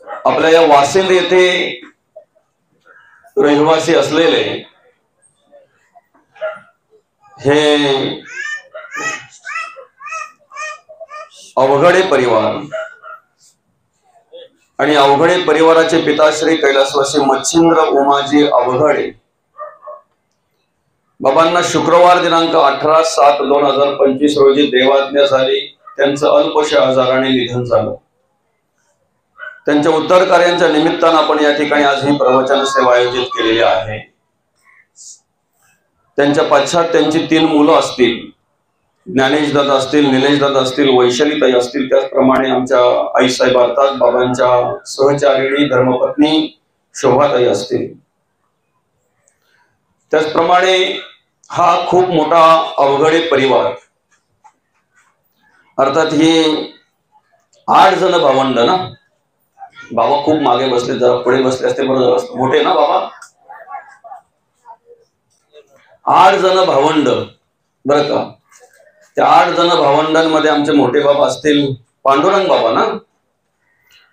आपल्या या वासिंद येथे रहिवासी असलेले हे अवघडे परिवार आणि अवघडे परिवाराचे पिताश्री कैलासवासी मच्छिंद्र उमाजी अवघडे बाबांना शुक्रवार दिनांक 18/7/2025 रोजी देवाज्ञा झाली। त्यांचं अल्पशा आजाराने निधन झालं। त्यांच्या उत्तर कार्यांच्या निमित्तानं आपण या ठिकाणी आज ही प्रवचन सेवा आयोजित केलेली आहे। त्यांच्या पश्चात त्यांची 3 मुलं असतील, ज्ञानेश दादा असतील, निलेश दादा असतील, वैशालीताई असतील, त्याचप्रमाणे आमच्या आईसाहेब अर्थात बाबांच्या सहचारिणी धर्मपत्नी शोभाताई असतील। त्याचप्रमाणे हा खूप मोठा अवघडे परिवार, अर्थात ही 8 जण भावंड ना। बाबा खूप मागे बसले, जरा पुढे बसले असते बरोबर असतं, मोठे ना बाबा। 8 जण भावंड बरं का। त्या 8 जण भावंडांमध्ये आमचे मोठे बाबा असतील पांडुरंग बाबा ना,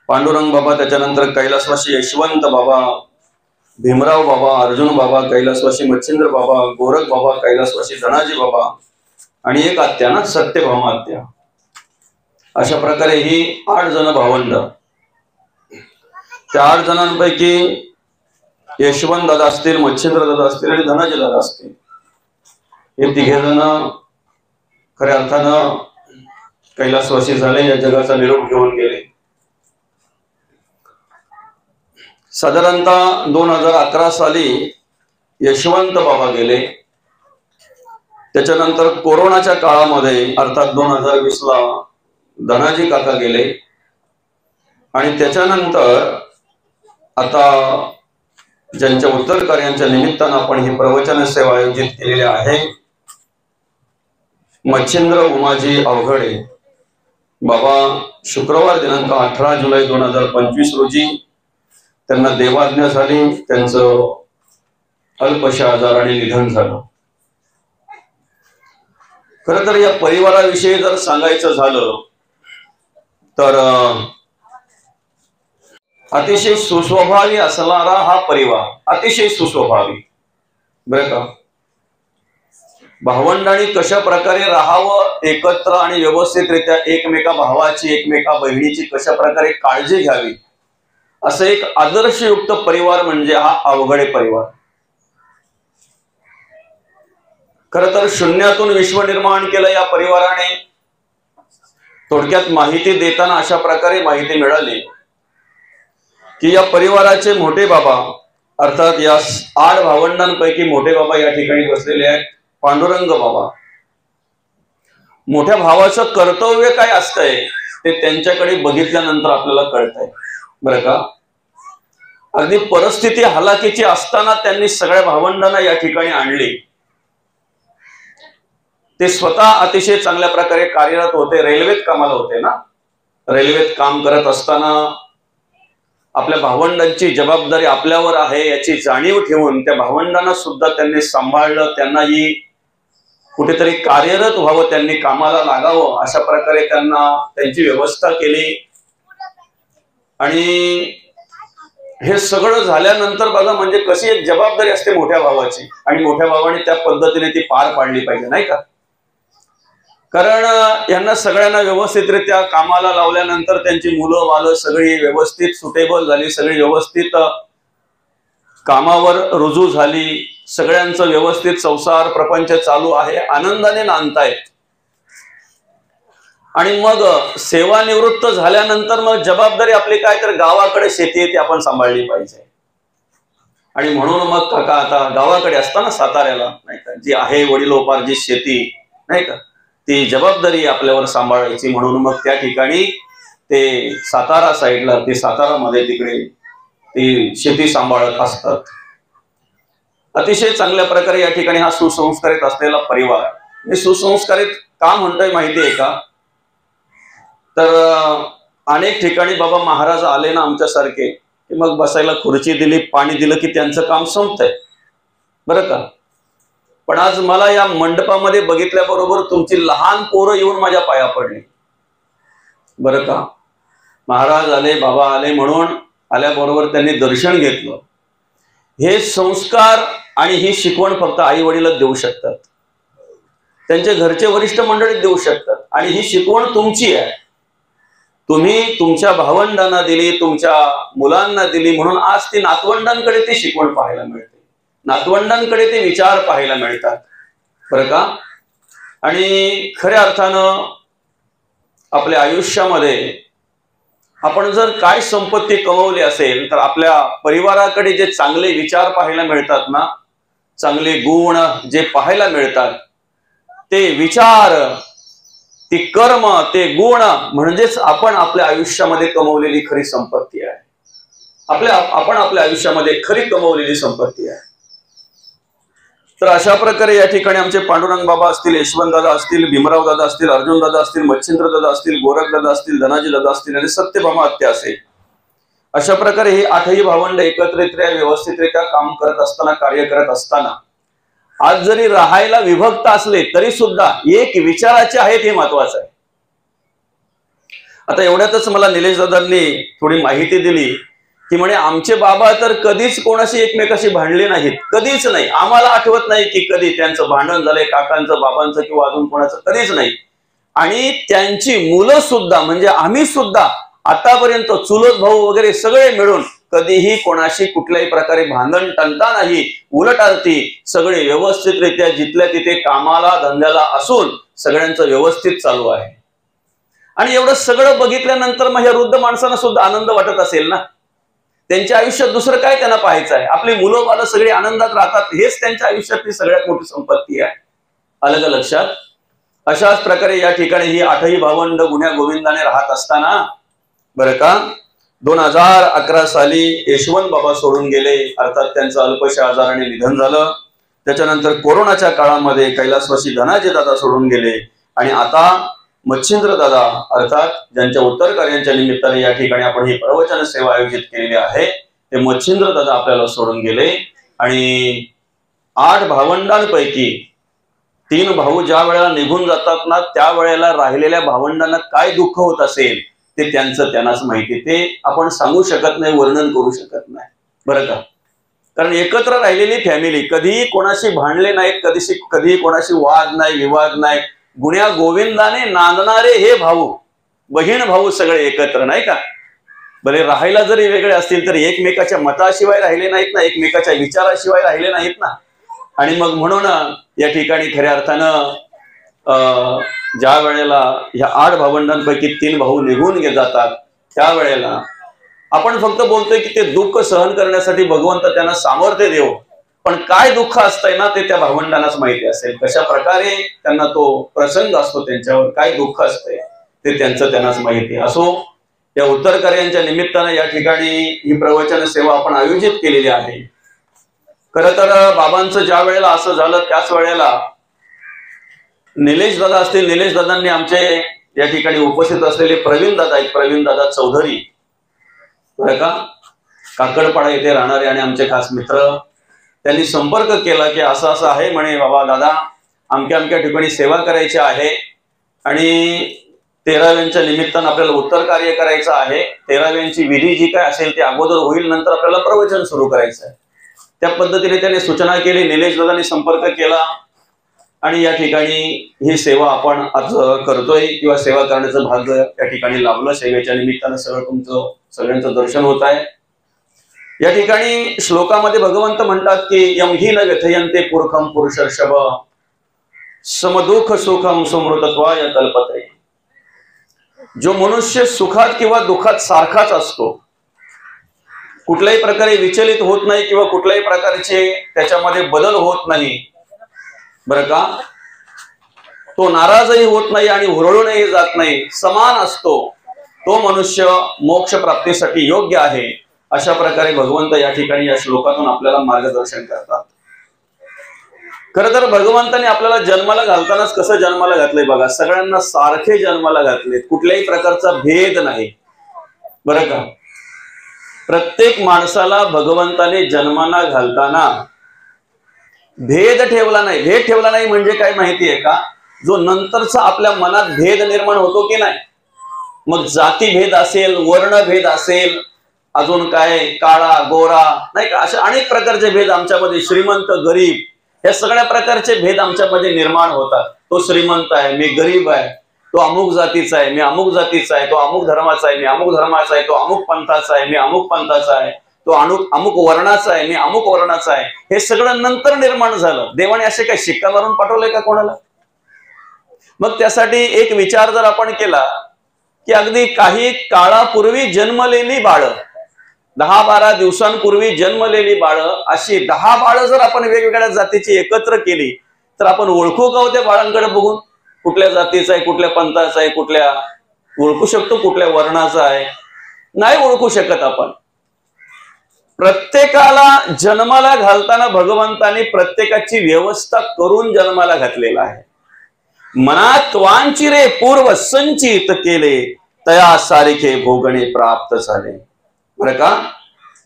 पांडुरंग बाबा, त्याच्यानंतर कैलासवासी यशवंत बाबा, भीमराव बाबा, अर्जुन बाबा, कैलासवासी मच्छिंद्र बाबा, गोरख बाबा, कैलासवासी धनाजी बाबा आणि एक आत्या ना, सत्यभामा आत्या। अशा प्रकारे ही 8 जण भावंड। त्या 8 जणांपैकी यशवंत दादा असतील, मच्छिंद्र दादा असतील आणि धनाजी दादा असतील, हे 3 जण खऱ्या अर्थानं कैलासवासी झाले, या जगाचा निरोप घेऊन गेले। साधारणतः 2011 साली यशवंत बाबा गेले। त्याच्यानंतर कोरोनाच्या काळामध्ये अर्थात 2020 ला धनाजी काका गेले आणि त्याच्यानंतर आता ज्यांच्या उत्तर कार्यांच्या निमित्तानं आपण ही प्रवचन सेवा आयोजित केलेली आहे, मच्छिंद्र उमाजी अवघडे बाबा शुक्रवार दिनांक 18 जुलै 2025 रोजी त्यांना देवाज्ञा झाली। त्यांचं अल्पशा आजाराने निधन झालं। खरं तर या परिवाराविषयी जर सांगायचं झालं तर अतिशय सुस्वभावी असणारा हा परिवार, अतिशय सुस्वभावी बरं का। भावंडांनी कशा प्रकारे राहावं एकत्र आणि व्यवस्थितरित्या, एकमेका भावाची एकमेका बहिणीची कशा प्रकारे काळजी घ्यावी, असं एक आदर्शयुक्त परिवार म्हणजे हा अवघडे परिवार। खरं तर शून्यातून विश्व निर्माण केलं या परिवाराने। थोडक्यात माहिती देताना अशा प्रकारे माहिती मिळाली की या परिवाराचे मोठे बाबा अर्थात या 8 भावंडांपैकी मोठे बाबा या ठिकाणी बसलेले आहेत, पांडुरंग बाबा। मोठ्या भावाचं कर्तव्य काय असतंय ते त्यांच्याकडे बघितल्यानंतर आपल्याला कळतंय बरं का। अगदी परिस्थिती हलाखीची असताना त्यांनी सगळ्या भावंडांना या ठिकाणी आणली। ते स्वतः अतिशय चांगल्या प्रकारे कार्यरत होते, रेल्वेत कामाला होते ना। रेल्वेत काम करत असताना आपल्या भावंडांची जबाबदारी आपल्यावर आहे याची जाणीव ठेवून त्या भावंडांना सुद्धा त्यांनी सांभाळलं। त्यांनाही कुठेतरी कार्यरत व्हावं, त्यांनी कामाला लागावं, अशा प्रकारे त्यांना त्यांची व्यवस्था केली। आणि हे सगळं झाल्यानंतर बघा म्हणजे कशी एक जबाबदारी असते मोठ्या भावाची, आणि मोठ्या भावाने त्या पद्धतीने ती पार पाडली पाहिजे नाही का। कारण यांना सगळ्यांना व्यवस्थितरित्या कामाला लावल्यानंतर त्यांची मुलं बालं सगळी व्यवस्थित सुटेबल झाली, सगळी व्यवस्थित कामावर रुजू झाली, सगळ्यांचं व्यवस्थित संसार प्रपंच चालू आहे, आनंदाने नांदतायत। आणि मग सेवानिवृत्त झाल्यानंतर मग जबाबदारी आपली काय तर गावाकडे शेती आहे ती आपण सांभाळली पाहिजे। आणि म्हणून मग काका आता गावाकडे असताना साताऱ्याला नाही का जी आहे वडिलोपार्जित शेती नाही का, ती जबाबदारी आपल्यावर सांभाळायची। म्हणून मग त्या ठिकाणी ते सातारा साईडला, ते सातारामध्ये तिकडे ती शेती सांभाळत असतात। अतिशय चांगल्या प्रकारे या ठिकाणी हा सुसंस्कारित असलेला परिवार। मी सुसंस्कारित का म्हणतोय माहिती आहे का, तर अनेक ठिकाणी बाबा महाराज आले ना आमच्यासारखे की मग बसायला खुर्ची दिली, पाणी दिलं की त्यांचं काम संपतंय बरं का। पण आज मला या मंडपामध्ये बघितल्याबरोबर तुमची लहान पोरं येऊन माझ्या पाया पडली बरं का। महाराज आले, बाबा आले म्हणून आल्याबरोबर त्यांनी दर्शन घेतलं. हे संस्कार आणि ही शिकवण फक्त आई वडीलच देऊ शकतात, त्यांचे घरचे वरिष्ठ मंडळी देऊ शकतात. आणि ही शिकवण तुमची आहे, तुम्ही तुमच्या भावंडांना दिली, तुमच्या मुलांना दिली, म्हणून आज ती नातवंडांकडे ती शिकवण पाहायला मिळते, नातवंडांकडे ते विचार पाहायला मिळतात, बरं का. आणि खऱ्या अर्थानं आपल्या आयुष्यामध्ये आपण जर काय संपत्ती कमवली असेल तर आपल्या परिवाराकडे जे चांगले विचार पाहायला मिळतात ना, चांगले गुण जे पाहायला मिळतात, ते विचार, ती कर्म, ते गुण म्हणजेच आपण आपल्या आयुष्यामध्ये कमवलेली खरी संपत्ती आहे. आपण आपल्या आयुष्यामध्ये खरी कमवलेली संपत्ती आहे. तर अशा प्रकारे या ठिकाणी आमचे पांडुरंग बाबा असतील, यशवंत दादा असतील, भीमराव दादा असतील, अर्जुन दादा असतील, मच्छिंद्र दादा असतील, गोरख दादा असतील, धनाजी दादा असतील आणि सत्यभामा आत्या असेल, अशा प्रकारे हे आठही भावंड एकत्रितरित्या व्यवस्थितरित्या काम करत असताना, कार्य करत असताना, आज जरी राहायला विभक्त असले तरी सुद्धा एक विचाराचे आहेत, हे महत्वाचं आहे. आता एवढ्यातच मला निलेश दादांनी थोडी माहिती दिली की म्हणे आमचे बाबा तर कधीच कोणाशी एकमेकाशी भांडले नाहीत, कधीच नाही. आम्हाला आठवत नाही की कधी त्यांचं भांडण झालंय, काकांचं, बाबांचं किंवा अजून कोणाचं, कधीच नाही. आणि त्यांची मुलं सुद्धा म्हणजे आम्ही सुद्धा आतापर्यंत चुलत भाऊ वगैरे सगळे मिळून कधीही कोणाशी कुठल्याही प्रकारे भांडण टंटा नाही. उलट अर्थी सगळे व्यवस्थितरित्या जिथल्या तिथे कामाला धंद्याला असून सगळ्यांचं व्यवस्थित चालू आहे. आणि एवढं सगळं बघितल्यानंतर मग या वृद्ध माणसांना सुद्धा आनंद वाटत असेल ना. त्यांच्या आयुष्यात दुसरं काय त्यांना पाहायचं आहे, आपली मुलं बाळ सगळी आनंदात राहतात, हेच त्यांच्या आयुष्यातली सगळ्यात मोठी संपत्ती आहे. आलं का लक्षात? अशाच प्रकारे या ठिकाणी ही आठही भावंड गुण्या गोविंदाने राहत असताना बरं का 2011 साली यशवंत बाबा सोडून गेले, अर्थात त्यांचं अल्पशा आजाराने निधन झालं. त्याच्यानंतर कोरोनाच्या काळामध्ये कैलासवासी धनाजी दादा सोडून गेले आणि आता मच्छिंद्र दादा अर्थात ज्यांच्या उत्तर कार्यांच्या निमित्ताने या ठिकाणी आपण ही प्रवचन सेवा आयोजित केलेली आहे, ते मच्छिंद्र दादा आपल्याला सोडून गेले. आणि 8 भावंडांपैकी 3 भाऊ ज्या वेळेला निघून जातात ना, त्यावेळेला राहिलेल्या भावंडांना काय दुःख होत असेल ते त्यांनाच माहिती. ते आपण सांगू शकत नाही, वर्णन करू शकत नाही, बरं का. कारण एकत्र राहिलेली फॅमिली, कधीही कोणाशी भांडले नाहीत, कधीही कोणाशी वाद नाही, विवाद नाही, गुण्या गोविंदाने नांदणारे हे भाऊ, बहीण भाऊ सगळे एकत्र, नाही का. बरे राहायला जरी वेगळे असतील तरी एकमेकाच्या मताशिवाय राहिले नाहीत ना, एकमेकाच्या विचाराशिवाय राहिले नाहीत ना. आणि मग म्हणून या ठिकाणी खऱ्या अर्थानं ज्या वेळेला ह्या 8 भावंडांपैकी 3 भाऊ निघून जातात त्यावेळेला आपण फक्त बोलतोय की ते दुःख सहन करण्यासाठी भगवंत त्यांना सामर्थ्य देव, पण काय दुःख असतंय ना ते त्या भावंडांनाच माहिती असेल. कशा प्रकारे त्यांना तो प्रसंग असतो, त्यांच्यावर काय दुःख असतंय ते त्यांनाच माहिती असो. या उत्तर कार्यांच्या निमित्तानं या ठिकाणी ही प्रवचन सेवा आपण आयोजित केलेली आहे. खरं तर बाबांचं ज्या वेळेला असं झालं त्याच वेळेला निलेश दादा असतील, निलेश दादांनी आमचे या ठिकाणी उपस्थित असलेले प्रवीण दादा चौधरी, बरं का, काकडपाडा येथे राहणारे आणि आमचे खास मित्र, त्यांनी संपर्क केला की असं असं आहे म्हणे बाबा दादा, अमक्या ठिकाणी सेवा करायची आहे आणि 13व्यांच्या निमित्तानं आपल्याला उत्तर कार्य करायचं आहे. 13व्यांची विधी जी काय असेल ती अगोदर होईल, नंतर आपल्याला प्रवचन सुरू करायचं आहे. त्या पद्धतीने त्याने सूचना केली, निलेश दादांनी संपर्क केला आणि या ठिकाणी ही सेवा आपण आज करतोय किंवा सेवा करण्याचं भाग्य या ठिकाणी लाभलं. सेवेच्या निमित्तानं सगळ्यांचं दर्शन होत आहे. या ठिकाणी श्लोकामध्ये भगवंत म्हणतात की यमही न व्यथयन्ते पुरखम पुरुषर्षभ समदुःख सुखम समृतत्वाय कल्पते. जो मनुष्य सुखात किंवा दुःखात सारखाच असतो, कुठल्याही प्रकारे विचलित होत नाही किंवा कुठल्याही प्रकारचे त्याच्यामध्ये बदल होत नाही, बरं का, तो नाराजही होत नाही आणि हुरळूनही जात नाही, समान असतो, तो मनुष्य मोक्ष प्राप्तीसाठी योग्य आहे. अशा प्रकारे भगवंत या ठिकाणी या श्लोकातून आपल्याला मार्गदर्शन करतात. खरं तर भगवंताने आपल्याला जन्माला घालतानाच कसं जन्माला घातलंय बघा, सगळ्यांना सारखे जन्माला घातले, कुठल्याही प्रकारचा भेद नाही, बरं का. प्रत्येक माणसाला भगवंताने जन्माला घालताना भेद ठेवला नाही. भेद ठेवला नाही म्हणजे काय माहितीये का, जो नंतरचा आपल्या मनात भेद निर्माण होतो की नाही, मग जातीभेद असेल, वर्णभेद असेल, अजून काय काळा गोरा नाही का, अशा अनेक प्रकारचे भेद आमच्यामध्ये, श्रीमंत गरीब, या सगळ्या प्रकारचे भेद आमच्यामध्ये निर्माण होतात. तो श्रीमंत आहे, मी गरीब आहे, तो अमुक जातीचा आहे, मी अमुक जातीचा आहे, तो अमुक धर्माचा आहे, मी अमुक धर्माचा आहे, तो अमुक पंथाचा आहे, मी अमुक पंथाचा आहे, तो अमुक वर्णाचा आहे, मी अमुक वर्णाचा आहे. हे सगळं नंतर निर्माण झालं. देवाने असे काय शिक्का मारून पाठवलंय का कोणाला? मग त्यासाठी एक विचार जर आपण केला की अगदी काही काळापूर्वी जन्मलेली बाळं, 10-12 दिवसांपूर्वी जन्मलेली बाळं, अशी 10 बाळं जर आपण वेगवेगळ्या जातीची एकत्र केली तर आपण ओळखू का त्या बाळांकडे बघून? कुठल्या जातीचा आहे, कुठल्या पंथाचा आहे, कुठल्या, ओळखू शकतो कुठल्या वर्णाचा आहे? नाही ओळखू शकत आपण. प्रत्येकाला जन्माला घालताना भगवंताने प्रत्येकाची व्यवस्था करून जन्माला घातलेला आहे. मनात वांचिरे पूर्व संचित केले, तया सारिखे भोगणे प्राप्त झाले. बरं का,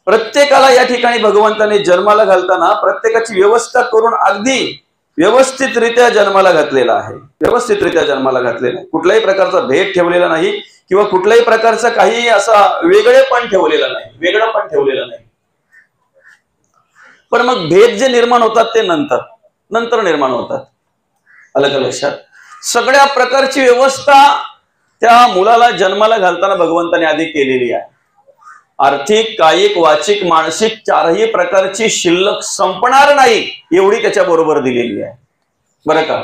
प्रत्येकाला या ठिकाणी भगवंताने जन्माला घालताना प्रत्येकाची व्यवस्था करून अगदी व्यवस्थितरित्या जन्माला घातलेला आहे. व्यवस्थितरित्या जन्माला घातलेला आहे. कुठल्याही प्रकारचा भेद ठेवलेला नाही किंवा कुठल्याही प्रकारचा काही असा वेगळेपण ठेवलेला नाही, वेगळं पण ठेवलेलं नाही. पण मग भेद जे निर्माण होतात ते नंतर निर्माण होतात. आलं का लक्षात? सगळ्या प्रकारची व्यवस्था त्या मुलाला जन्माला घालताना भगवंताने आधी केलेली आहे. आर्थिक, कायिक, वाचिक, मानसिक चारही प्रकारची शिल्लक संपणार नाही एवढी त्याच्या बरोबर दिलेली आहे. बरं का,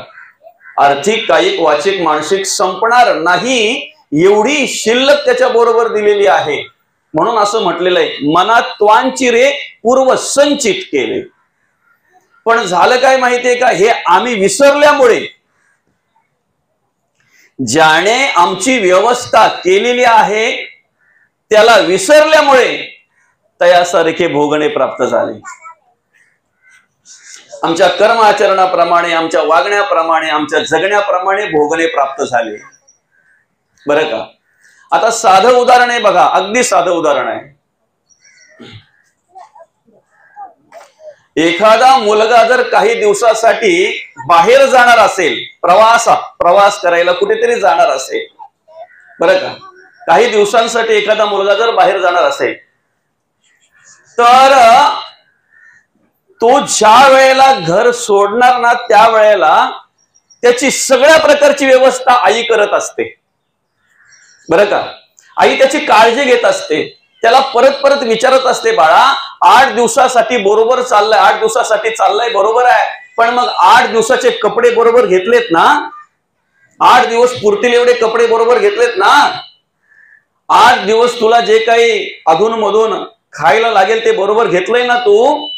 आर्थिक, कायिक, वाचिक, मानसिक संपणार नाही एवढी शिल्लक त्याच्या बरोबर दिलेली आहे. म्हणून असं म्हटलेलं आहे, मनात त्वांचिरे पूर्व संचित केले. पण झालं काय माहितीये का, हे आम्ही विसरल्यामुळे, ज्याने आमची व्यवस्था केलेली आहे त्याला विसरल्यामुळे तयासारखे भोगणे प्राप्त झाले. आमच्या कर्म आचरणाप्रमाणे, आमच्या वागण्याप्रमाणे, आमच्या जगण्याप्रमाणे भोगणे प्राप्त झाले. बरं का, आता साधं उदाहरण आहे बघा, अगदी साधं उदाहरण आहे. एखादा मुलगा जर काही दिवसासाठी बाहेर जाणार असेल, प्रवास करायला कुठेतरी जाणार असेल, बरं का, काही दिवसांसाठी एखादा मुलगा जर बाहेर जाणार असेल, तर तो ज्या वेळेला घर सोडणार ना त्या वेळेला त्याची सगळ्या प्रकारची व्यवस्था आई करत असते. बरं का, आई त्याची काळजी घेत असते. त्याला परत परत विचारत असते, बाळा 8 दिवसासाठी बरोबर चाललाय, 8 दिवसासाठी चाललाय बरोबर आहे, पण मग 8 दिवसाचे कपडे बरोबर घेतलेत ना? 8 दिवस पुरतील एवढे कपडे बरोबर घेतलेत ना? 8 दिवस तुला जे काही अधून मधून खायला लागेल ते बरोबर घेतलंय ना तू?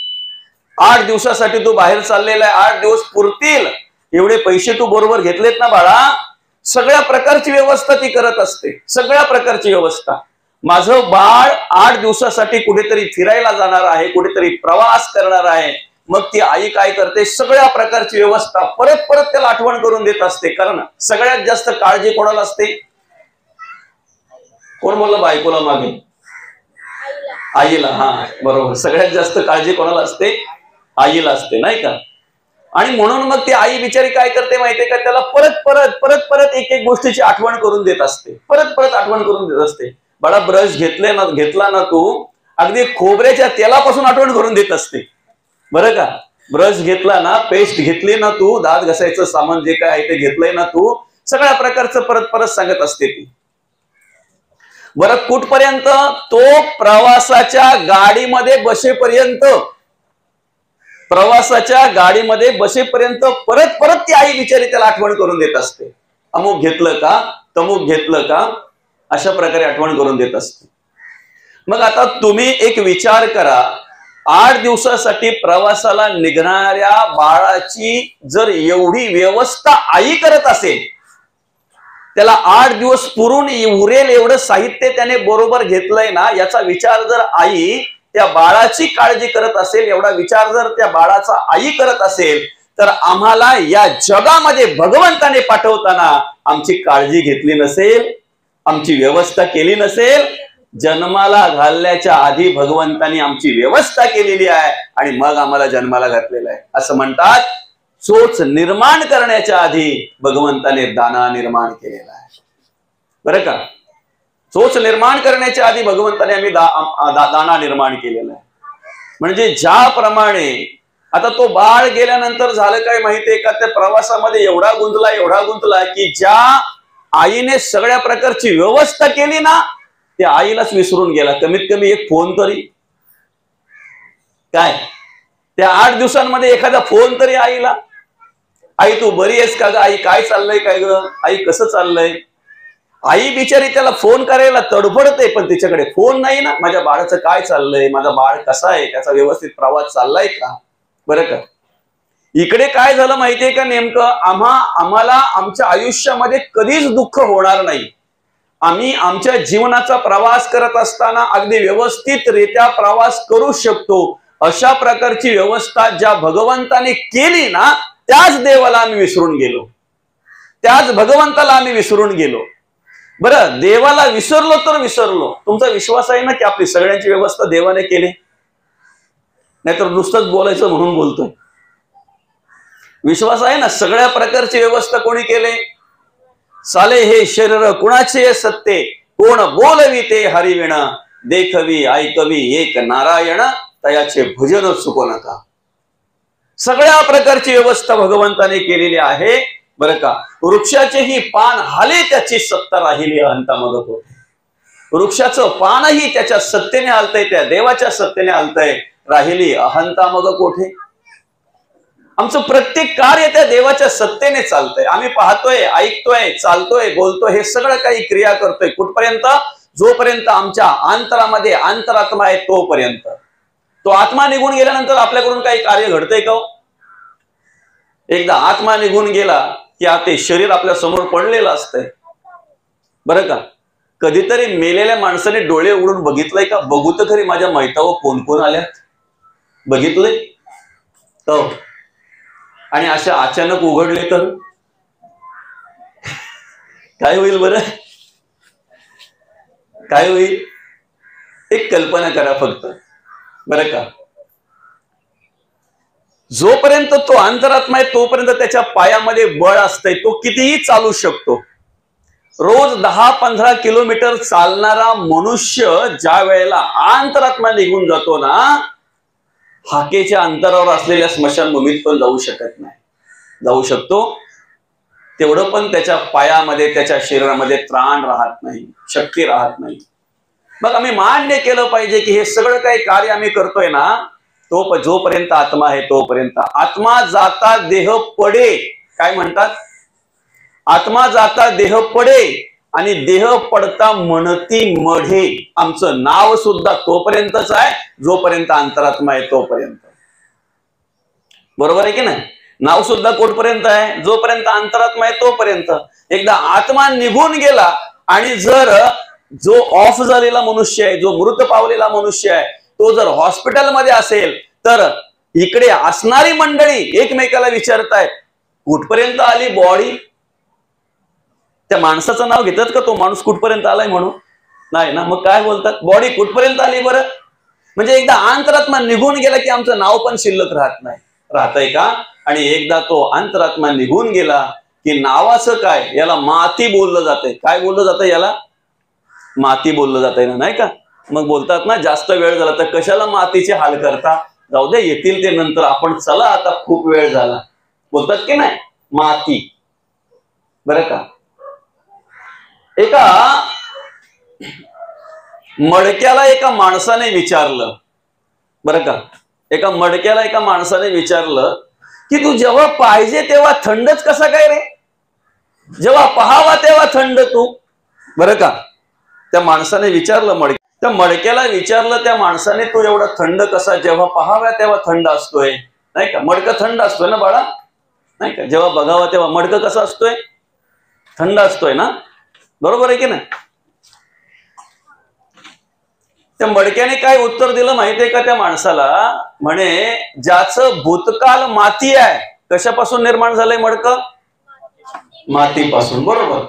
8 दिवसासाठी तू बाहेर चाललेला आहे, 8 दिवस पुरतील एवढे पैसे तू बरोबर घेतलेत ना बाळा? सगळ्या प्रकारची व्यवस्था ती करत असते, सगळ्या प्रकारची व्यवस्था. माझं बाळ 8 दिवसासाठी कुठेतरी फिरायला जाणार आहे, कुठेतरी प्रवास करणार आहे, मग ती आई काय करते, सगळ्या प्रकारची व्यवस्था परत परत त्याला आठवण करून देत असते. कारण सगळ्यात जास्त काळजी कोणाला असते? कोण बोललं बायकोला मागे? आईला. हा बरोबर, सगळ्यात जास्त काळजी कोणाला असते? आईला असते, नाही का? आणि म्हणून मग ती आई बिचारी काय करते माहितीये का, त्याला परत परत एक एक गोष्टीची आठवण करून देत असते, परत परत आठवण करून देत असते. बाळा ब्रश घेतला ना तू, अगदी खोबऱ्याच्या तेलापासून आठवण करून देत असते. बरं का, ब्रश घेतला ना, पेस्ट घेतली ना तू, दात घसायचं सामान जे काय आहे ते घेतलंय ना तू, सगळ्या प्रकारचं परत परत सांगत असते ती. बरं, कुठपर्यंत? तो प्रवासाच्या गाडीमध्ये बसेपर्यंत, प्रवासाच्या गाडीमध्ये बसेपर्यंत परत परत ती आई बिचारी त्याला आठवण करून देत असते. अमुक घेतलं का, तमुक घेतलं का, अशा प्रकारे आठवण करून देत असते. मग आता तुम्ही एक विचार करा, 8 दिवसासाठी प्रवासाला निघणाऱ्या बाळाची जर एवढी व्यवस्था आई करत असेल, त्याला 8 दिवस पुरून उरेल एवढं साहित्य त्याने बरोबर घेतलंय ना, याचा विचार जर आई त्या बाळाची काळजी करत असेल, एवढा विचार जर त्या बाळाचा आई करत असेल, तर आम्हाला या जगामध्ये भगवंताने पाठवताना आमची काळजी घेतली नसेल, आमची व्यवस्था केली नसेल. जन्माला घालण्याच्या आधी भगवंतानी आमची व्यवस्था केलेली आहे आणि मग आम्हाला जन्माला घातलेला आहे. असं म्हणतात, चोच निर्माण करण्याच्या आधी भगवंताने दाना निर्माण केलेला आहे. बरं का, चोच निर्माण करण्याच्या आधी भगवंताने आम्ही दाना निर्माण केलेला आहे. म्हणजे ज्याप्रमाणे आता तो बाळ गेल्यानंतर झालं काय माहितीये का, त्या प्रवासामध्ये एवढा गुंतला की ज्या आईने सगळ्या प्रकारची व्यवस्था केली ना, त्या आईलाच विसरून गेला. कमीत कमी एक फोन तरी, काय त्या 8 दिवसांमध्ये एखादा फोन तरी आईला, आई तू बरी आहेस का ग, आई काय चाललंय, काय ग आई कसं चाललंय. आई बिचारी त्याला फोन करायला तडफडते, पण तिच्याकडे फोन नाही ना. माझ्या बाळाचं काय चाललंय, माझा बाळ कसा आहे, त्याचा व्यवस्थित प्रवास चाललाय का. बरं का, इकडे काय झालं माहितीये का, नेमकं आम्हाला आमच्या आयुष्यामध्ये कधीच दुःख होणार नाही. आम्ही आमच्या जीवनाचा प्रवास करत असताना अगदी व्यवस्थितरित्या प्रवास करू शकतो. अशा प्रकारची व्यवस्था ज्या भगवंताने केली ना, त्याच देवाला आम्ही विसरून गेलो, त्याच भगवंताला आम्ही विसरून गेलो. बरं, देवाला विसरलो तर विसरलो. तुमचा विश्वास आहे ना की आपली सगळ्यांची व्यवस्था देवाने केली, नाहीतर नुसतंच बोलायचं म्हणून बोलतोय. विश्वास आहे ना, सगळ्या प्रकारची व्यवस्था कोणी केले. साले हे शरीर कुणाचे सत्ते, कोण बोलविते हरिविण, देखवी ऐकवी एक नारायण, तयाचे भजन चुको नका. सगळ्या प्रकारची व्यवस्था भगवंताने केलेली आहे. बरं का, वृक्षाचेही पान हाले त्याची सत्ता राहिली अहंता मग होते. वृक्षाचं पानही त्याच्या सत्तेने हलतंय, त्या देवाच्या सत्तेने हलतंय, राहिली अहंता मग कोठे. आमचं प्रत्येक कार्य त्या देवाच्या सत्तेने चालतंय. आम्ही पाहतोय, ऐकतोय, चालतोय, बोलतोय, हे सगळं काही क्रिया करतोय कुठपर्यंत, जोपर्यंत आमच्या अंतरामध्ये अंतरात्मा आहे तोपर्यंत. तो आत्मा निघून गेल्यानंतर आपल्याकडून काही कार्य घडतंय का. एकदा आत्मा निघून गेला की ते शरीर आपल्या समोर पडलेलं असतंय. बरं का, कधीतरी मेलेल्या माणसाने डोळे उघडून बघितलंय का, बघू तर खरी माझ्या मैतावर कोण कोण आल्यात, बघितलंय तो. आणि अशा अचानक उघडले तर काय होईल बरं, काय होईल, एक कल्पना करा फक्त. बरं का, जोपर्यंत तो अंतरात्मा आहे तोपर्यंत त्याच्या पायामध्ये बळ असतंय, तो कितीही चालू शकतो. रोज 10-15 किलोमीटर चालणारा मनुष्य ज्या वेळेला अंतरात्मा निघून जातो ना, हाकेच्या अंतरावर असलेल्या स्मशानभूमीत पण जाऊ शकत नाही. जाऊ शकतो तेवढं पण त्याच्या पायामध्ये, त्याच्या शरीरामध्ये त्राण राहत नाही, शक्ती राहत नाही. मग आम्ही मान्य केलं पाहिजे की हे सगळं काही कार्य आम्ही करतोय ना, तो जोपर्यंत आत्मा आहे तोपर्यंत. आत्मा जाता देह पडे, काय म्हणतात, आत्मा जाता देह पडे आणि देह पडता म्हणती मढे. आमचं नाव सुद्धा तोपर्यंतच आहे जोपर्यंत अंतरात्मा आहे तोपर्यंत. बरोबर आहे की नाही, नाव सुद्धा कुठपर्यंत आहे, जोपर्यंत अंतरात्मा आहे तोपर्यंत. एकदा आत्मा निघून गेला आणि जर जो ऑफ झालेला मनुष्य आहे, जो मृत पावलेला मनुष्य आहे, तो जर हॉस्पिटलमध्ये असेल तर इकडे असणारी मंडळी एकमेकाला विचारतायत कुठपर्यंत आली बॉडी. त्या माणसाचं नाव घेतात का तो माणूस कुठपर्यंत आलाय म्हणून, नाही ना. मग काय बोलतात, बॉडी कुठपर्यंत आली बरं. म्हणजे एकदा अंतरात्मा निघून गेला की आमचं नाव पण शिल्लक राहत नाही. राहतंय का. आणि एकदा तो अंतरात्मा निघून गेला की नावाचं काय, याला माती बोललं जातंय. काय बोललं जातं याला, माती बोललं जातंय ना, नाही का. मग बोलतात ना, जास्त वेळ झाला तर कशाला मातीचे हाल करता, जाऊ दे येतील ते नंतर, आपण चला आता खूप वेळ झाला, बोलतात की नाही, माती. बरं का, एका मडक्याला एका माणसाने विचारलं. बरं का, एका मडक्याला एका माणसाने विचारलं की तू जेव्हा पाहिजे तेव्हा थंडच कसा काय रे, जेव्हा पहावा तेव्हा थंड तू. बरं का, त्या माणसाने विचारलं, त्या मडक्याला विचारलं त्या माणसाने, तू एवढा थंड कसा, जेव्हा पहाव्या तेव्हा थंड असतोय, नाही का. मडकं थंड असतोय ना बाळा, नाही का. जेव्हा बघावा तेव्हा मडकं कसा असतोय, थंड असतोय ना. बरोबर आहे की नाही. त्या मडक्याने काय उत्तर दिलं माहितीये का त्या माणसाला, म्हणे ज्याचं भूतकाल माती आहे, कशापासून निर्माण झालंय मडकं, मातीपासून. बरोबर.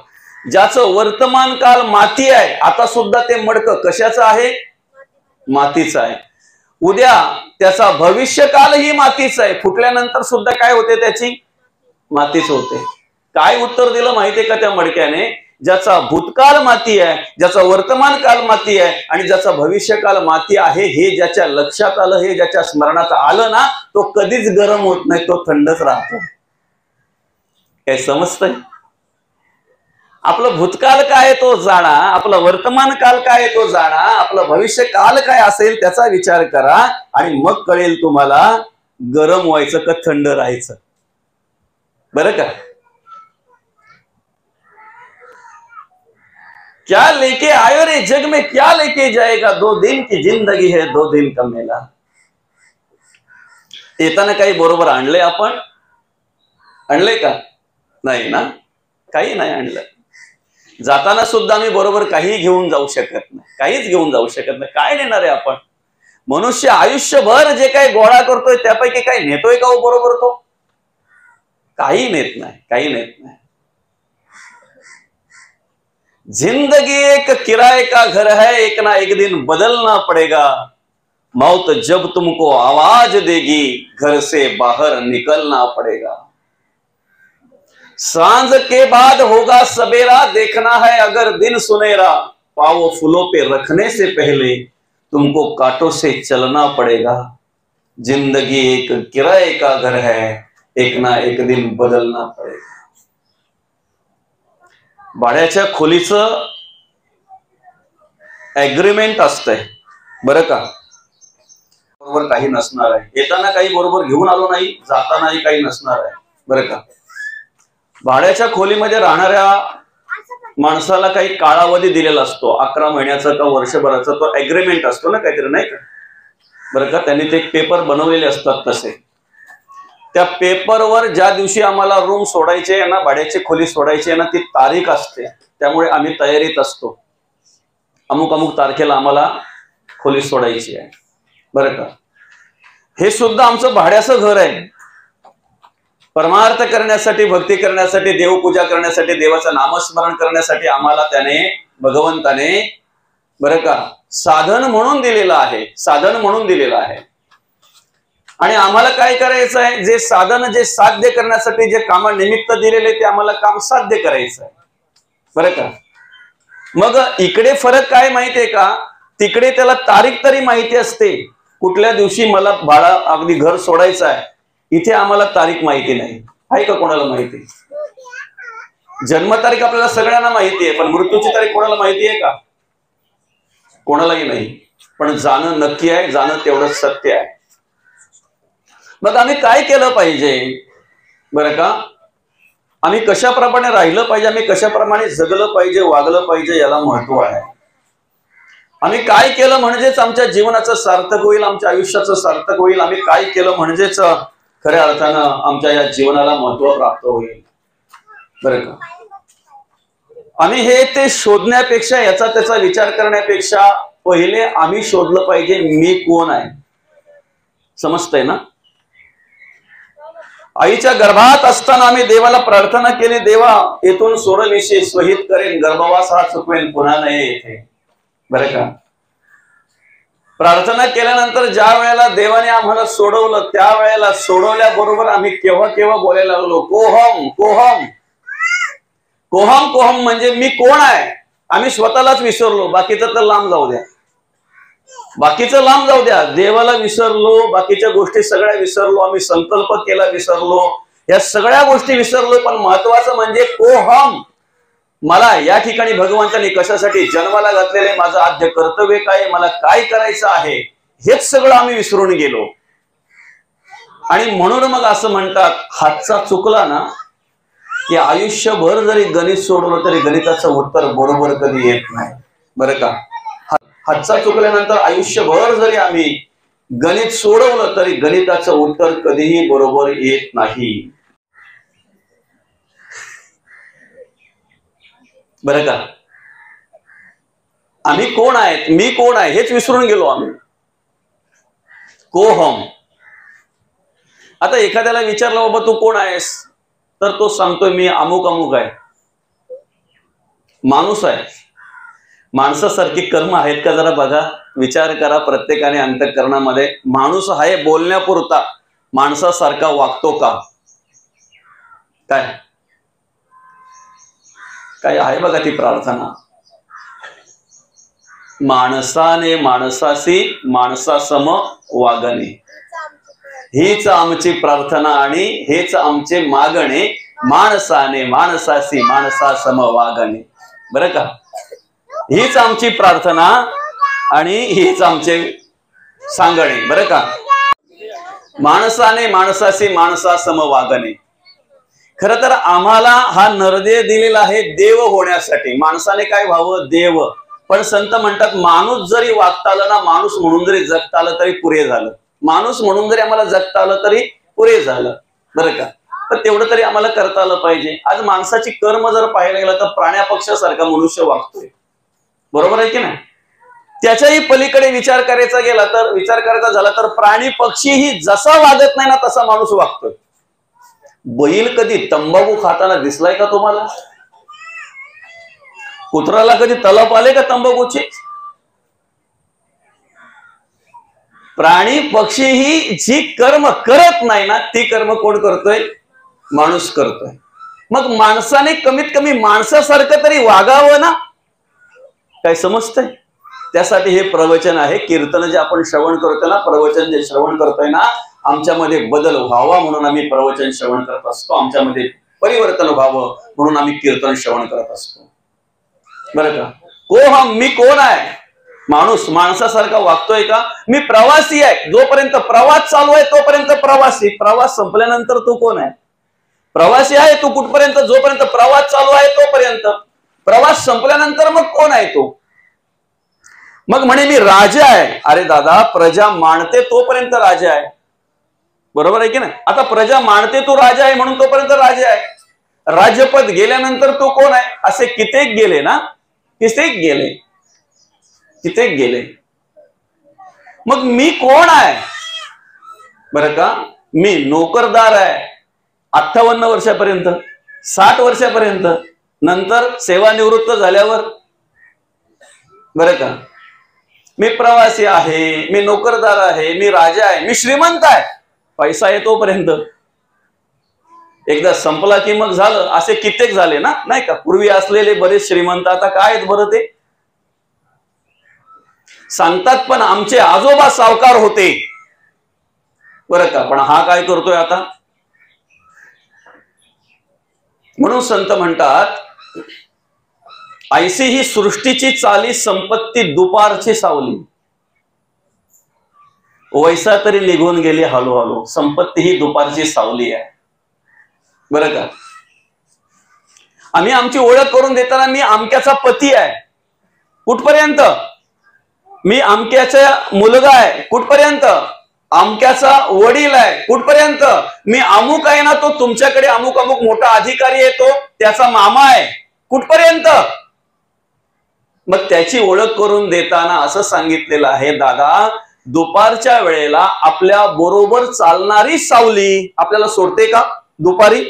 ज्याचं वर्तमान काल माती आहे, आता सुद्धा ते मडकं कशाचं आहे, मातीचं आहे. उद्या त्याचा भविष्यकालही मातीच आहे, फुटल्यानंतर सुद्धा काय होते त्याची, मातीच होते. काय उत्तर दिलं माहितीये का त्या मडक्याने, ज्याचा भूतकाळ माती आहे, ज्याचा वर्तमान काल माती आहे आणि ज्याचा भविष्यकाल माती आहे, हे ज्याच्या लक्षात आलं, हे ज्याच्या स्मरणात आलं ना, तो कधीच गरम होत नाही, तो थंडच राहतो. काय समजतंय? आपलं भूतकाळ काय तो जाणा, आपलं वर्तमान काल काय तो जाणा, आपलं भविष्य काल काय असेल त्याचा विचार करा आणि मग कळेल तुम्हाला गरम व्हायचं का थंड राहायचं. बरं का? क्या लेके आयो रे जग में क्या लेके जाएगा, 2 दिन की जिंदगी है 2 दिन का मेला. येताना काही बरोबर आणले आपण? आणले का? नाही ना, काही नाही आणलं. जाताना सुद्धा मी बरोबर काही घेऊन जाऊ शकत नाही, काहीच घेऊन जाऊ शकत नाही. काय नेणार आहे आपण? मनुष्य आयुष्यभर जे काही गोळा करतोय त्यापैकी काही नेतोय का बरोबर? तो काही नेत नाही, काही नेत नाही. जिंदगी एक किराए का घर है, एक ना एक दिन बदलना पड़ेगा. मौत जब तुमको आवाज देगी, घर से बाहर निकलना पड़ेगा. सांझ के बाद होगा सवेरा, देखना है अगर दिन सुनेरा. पाँव फूलों पे रखने से पहले तुमको कांटों से चलना पड़ेगा. जिंदगी एक किराए का घर है, एक ना एक दिन बदलना पड़ेगा. भाड्याच्या खोलीचं ऍग्रीमेंट असतंय बरं का. बरोबर काही नसणार आहे, येताना काही बरोबर घेऊन आलो नाही, जातानाही काही नसणार आहे बरं का. भाड्याच्या खोलीमध्ये राहणाऱ्या माणसाला काही कालावधी दिलेला असतो, 11 महिन्याचा का वर्षभराचा तो ऍग्रीमेंट असतो ना काहीतरी, नाही का बरं का. त्यांनी ते पेपर बनवलेले असतात तसे. त्या पेपरवर ज्या दिवशी आम्हाला रूम सोडायचे ना, भाड्याची खोली सोडायची ना, ती तारीख असते. त्यामुळे आम्ही तयारीत असतो, अमुक अमुक तारखेला आम्हाला खोली सोडायची आहे बरं का. हे सुद्धा आमचं भाड्याचं घर आहे. परमार्थ करण्यासाठी, भक्ती करण्यासाठी, देवपूजा करण्यासाठी, देवाचं नामस्मरण करण्यासाठी आम्हाला त्याने, भगवंताने बरं का, साधन म्हणून दिलेलं आहे, साधन म्हणून दिलेलं आहे. आणि आम्हाला काय करायचं आहे? जे साधन, जे साध्य करण्यासाठी जे कामानिमित्त दिलेले ते आम्हाला काम साध्य करायचं आहे बरं का. मग इकडे फरक काय माहितीये का? तिकडे त्याला तारीख तरी माहिती असते, कुठल्या दिवशी मला भाडा अगदी घर सोडायचं आहे. इथे आम्हाला तारीख माहिती नाही. आहे का कोणाला माहिती? जन्मतारीख आपल्याला सगळ्यांना माहिती आहे, पण मृत्यूची तारीख कोणाला माहिती आहे का? कोणालाही नाही. पण जाणं नक्की आहे, जाणं तेवढंच सत्य आहे. मग आम्ही काय केलं पाहिजे बरं का? आम्ही कशाप्रमाणे राहिलं पाहिजे, आम्ही कशाप्रमाणे जगलं पाहिजे, वागलं पाहिजे, याला महत्व आहे. आम्ही काय केलं म्हणजेच आमच्या जीवनाचं सार्थक होईल, आमच्या आयुष्याचं सार्थक होईल. आम्ही काय केलं म्हणजेच खऱ्या अर्थानं आमच्या या जीवनाला महत्व प्राप्त होईल बरं का. आम्ही हे ते शोधण्यापेक्षा, याचा त्याचा विचार करण्यापेक्षा पहिले आम्ही शोधलं पाहिजे मी कोण आहे. समजतंय ना? आईच्या गर्भात असताना आम्ही देवाला प्रार्थना केली, देवा येथून सोडविषयी स्वहित करेन, गर्भवास हा चुकवेन, पुन्हा नाही येथे बरं का. प्रार्थना केल्यानंतर ज्या वेळेला देवाने आम्हाला सोडवलं, त्या वेळेला सोडवल्याबरोबर आम्ही केव्हा केव्हा बोलायला लागलो, कोहम कोहम कोहम कोहम, म्हणजे मी कोण आहे. आम्ही स्वतःलाच विसरलो, बाकीचं तर लांब जाऊ द्या, बाकीचं लांब जाऊ द्या. देवाला विसरलो, बाकीच्या गोष्टी सगळ्या विसरलो, आम्ही संकल्प केला विसरलो, या सगळ्या गोष्टी विसरलो. पण महत्वाचं म्हणजे कोहम, मला या ठिकाणी भगवंतांनी कशासाठी जन्माला घातलेले, माझं आद्य कर्तव्य काय, मला काय करायचं आहे, हेच सगळं आम्ही विसरून गेलो. आणि म्हणून मग असं म्हणतात, हातचा चुकला ना की आयुष्यभर जरी गणित सोडवलं तरी गणिताचं उत्तर बरोबर कधी येत नाही बरं का. हातचा चुकल्यानंतर आयुष्यभर जरी आम्ही गणित सोडवलं तरी गणिताचं उत्तर कधीही बरोबर येत नाही बरं का. आम्ही कोण आहेत, मी कोण आहे हेच विसरून गेलो आम्ही. कोहम. आता एखाद्याला विचारलं, बाबा तू कोण आहेस, तर तो सांगतोय मी अमुक अमुक आहे. माणूस आहे. माणसासारखी कर्म आहेत का जरा बघा, विचार करा प्रत्येकाने अंतःकरणामध्ये. माणूस आहे बोलण्यापुरता, माणसासारखा वागतो का? काय आहे बघा ती प्रार्थना, माणसाने माणसाशी माणसासम वागणे, हीच आमची प्रार्थना आणि हेच आमचे मागणे, माणसाने माणसाशी माणसासम वागणे. बरं का, हीच आमची प्रार्थना आणि हीच आमचे सांगणे. बरं का, माणसाने माणसाशी माणसासम वागणे. खर तर आम्हाला हा नरदेह दिलेला आहे देव होण्यासाठी. माणसाने काय व्हावं? देव. पण संत म्हणतात माणूस जरी वागता आलं ना, माणूस म्हणून जरी जगता आलं तरी पुरे झालं. माणूस म्हणून जरी आम्हाला जगता आलं तरी पुरे झालं. बरं का, पण तेवढं तरी आम्हाला करता आलं पाहिजे. आज माणसाची कर्म जर पाहायला गेलं तर प्राण्या पक्षासारखा मनुष्य वागतोय. बरोबर आहे की नाही? त्याच्याही पलीकडे विचार करायचा झाला तर प्राणी पक्षीही जसा वागत नाही ना तसा माणूस वागतोय. बैल कधी तंबाखू खाताना दिसलाय का तुम्हाला? कुत्राला कधी तलप आले का तंबाखूचे? प्राणी पक्षी ही जी कर्म करत नाही ना ती कर्म कोण करतोय? माणूस करतोय. मग माणसाने कमीत कमी माणसासारखं तरी वागावं ना. काय समजतंय? त्यासाठी हे प्रवचन आहे. कीर्तन जे आपण श्रवण करतोय ना, प्रवचन जे श्रवण करतोय ना, आमच्यामध्ये बदल व्हावा म्हणून आम्ही प्रवचन श्रवण करत असतो. आमच्यामध्ये परिवर्तन व्हावं म्हणून आम्ही कीर्तन श्रवण करत असतो. बरं का, मी कोण आहे? माणूस माणसासारखा वागतोय का? मी प्रवासी आहे. जोपर्यंत प्रवास चालू आहे तोपर्यंत प्रवासी. प्रवास संपल्यानंतर तू कोण आहे? प्रवासी आहे तू कुठपर्यंत? जोपर्यंत प्रवास चालू आहे तोपर्यंत. प्रवास संपल्यानंतर मग कोण आहे तू? मग म्हणे मी राजा आहे. अरे दादा, प्रजा मानते तोपर्यंत राजा आहे. बरोबर आहे की नाही? आता प्रजा मानते तू राजा आहे म्हणून तोपर्यंत राजा आहे. राज्यपद गेल्यानंतर तू कोण आहे? असे कित्येक गेले ना, कित्येक गेले. मग मी कोण आहे? बरं का, मी नोकरदार आहे 58 वर्षापर्यंत, 60 वर्षापर्यंत. नंतर सेवानिवृत्त झाल्यावर बरं का, मी प्रवासी आहे, मी नोकरदार आहे, मी राजा आहे, मी श्रीमंत आहे. पैसा येतोपर्यंत. एकदा संपला की मग झालं. असे कित्येक झाले ना, नाही का? पूर्वी असलेले बरेच श्रीमंत आता काय आहेत बरं? ते सांगतात पण आमचे आजोबा सावकार होते. बरं का, पण हा काय करतोय आता? म्हणून संत म्हणतात ऐसी ही सृष्टीची चाली संपत्ती दुपारची सावली. वैसा तरी निघून गेली हळूहळू. संपत्ती ही दुपारची सावली आहे. बरं का, आम्ही आमची ओळख करून देताना मी अमक्याचा पती आहे. कुठपर्यंत? मी अमक्याचा मुलगा आहे. कुठपर्यंत? अमक्याचा वडील आहे. कुठपर्यंत? मी अमुक आहे ना, तो तुमच्याकडे अमुक अमुक मोठा अधिकारी आहे, तो त्याचा मामा आहे. कुठपर्यंत? मग त्याची ओळख करून देताना असं सांगितलेलं आहे, दादा, दुपारच्या वेळेला आपल्या बरोबर चालणारी सावली आपल्याला सोडते का? दुपारी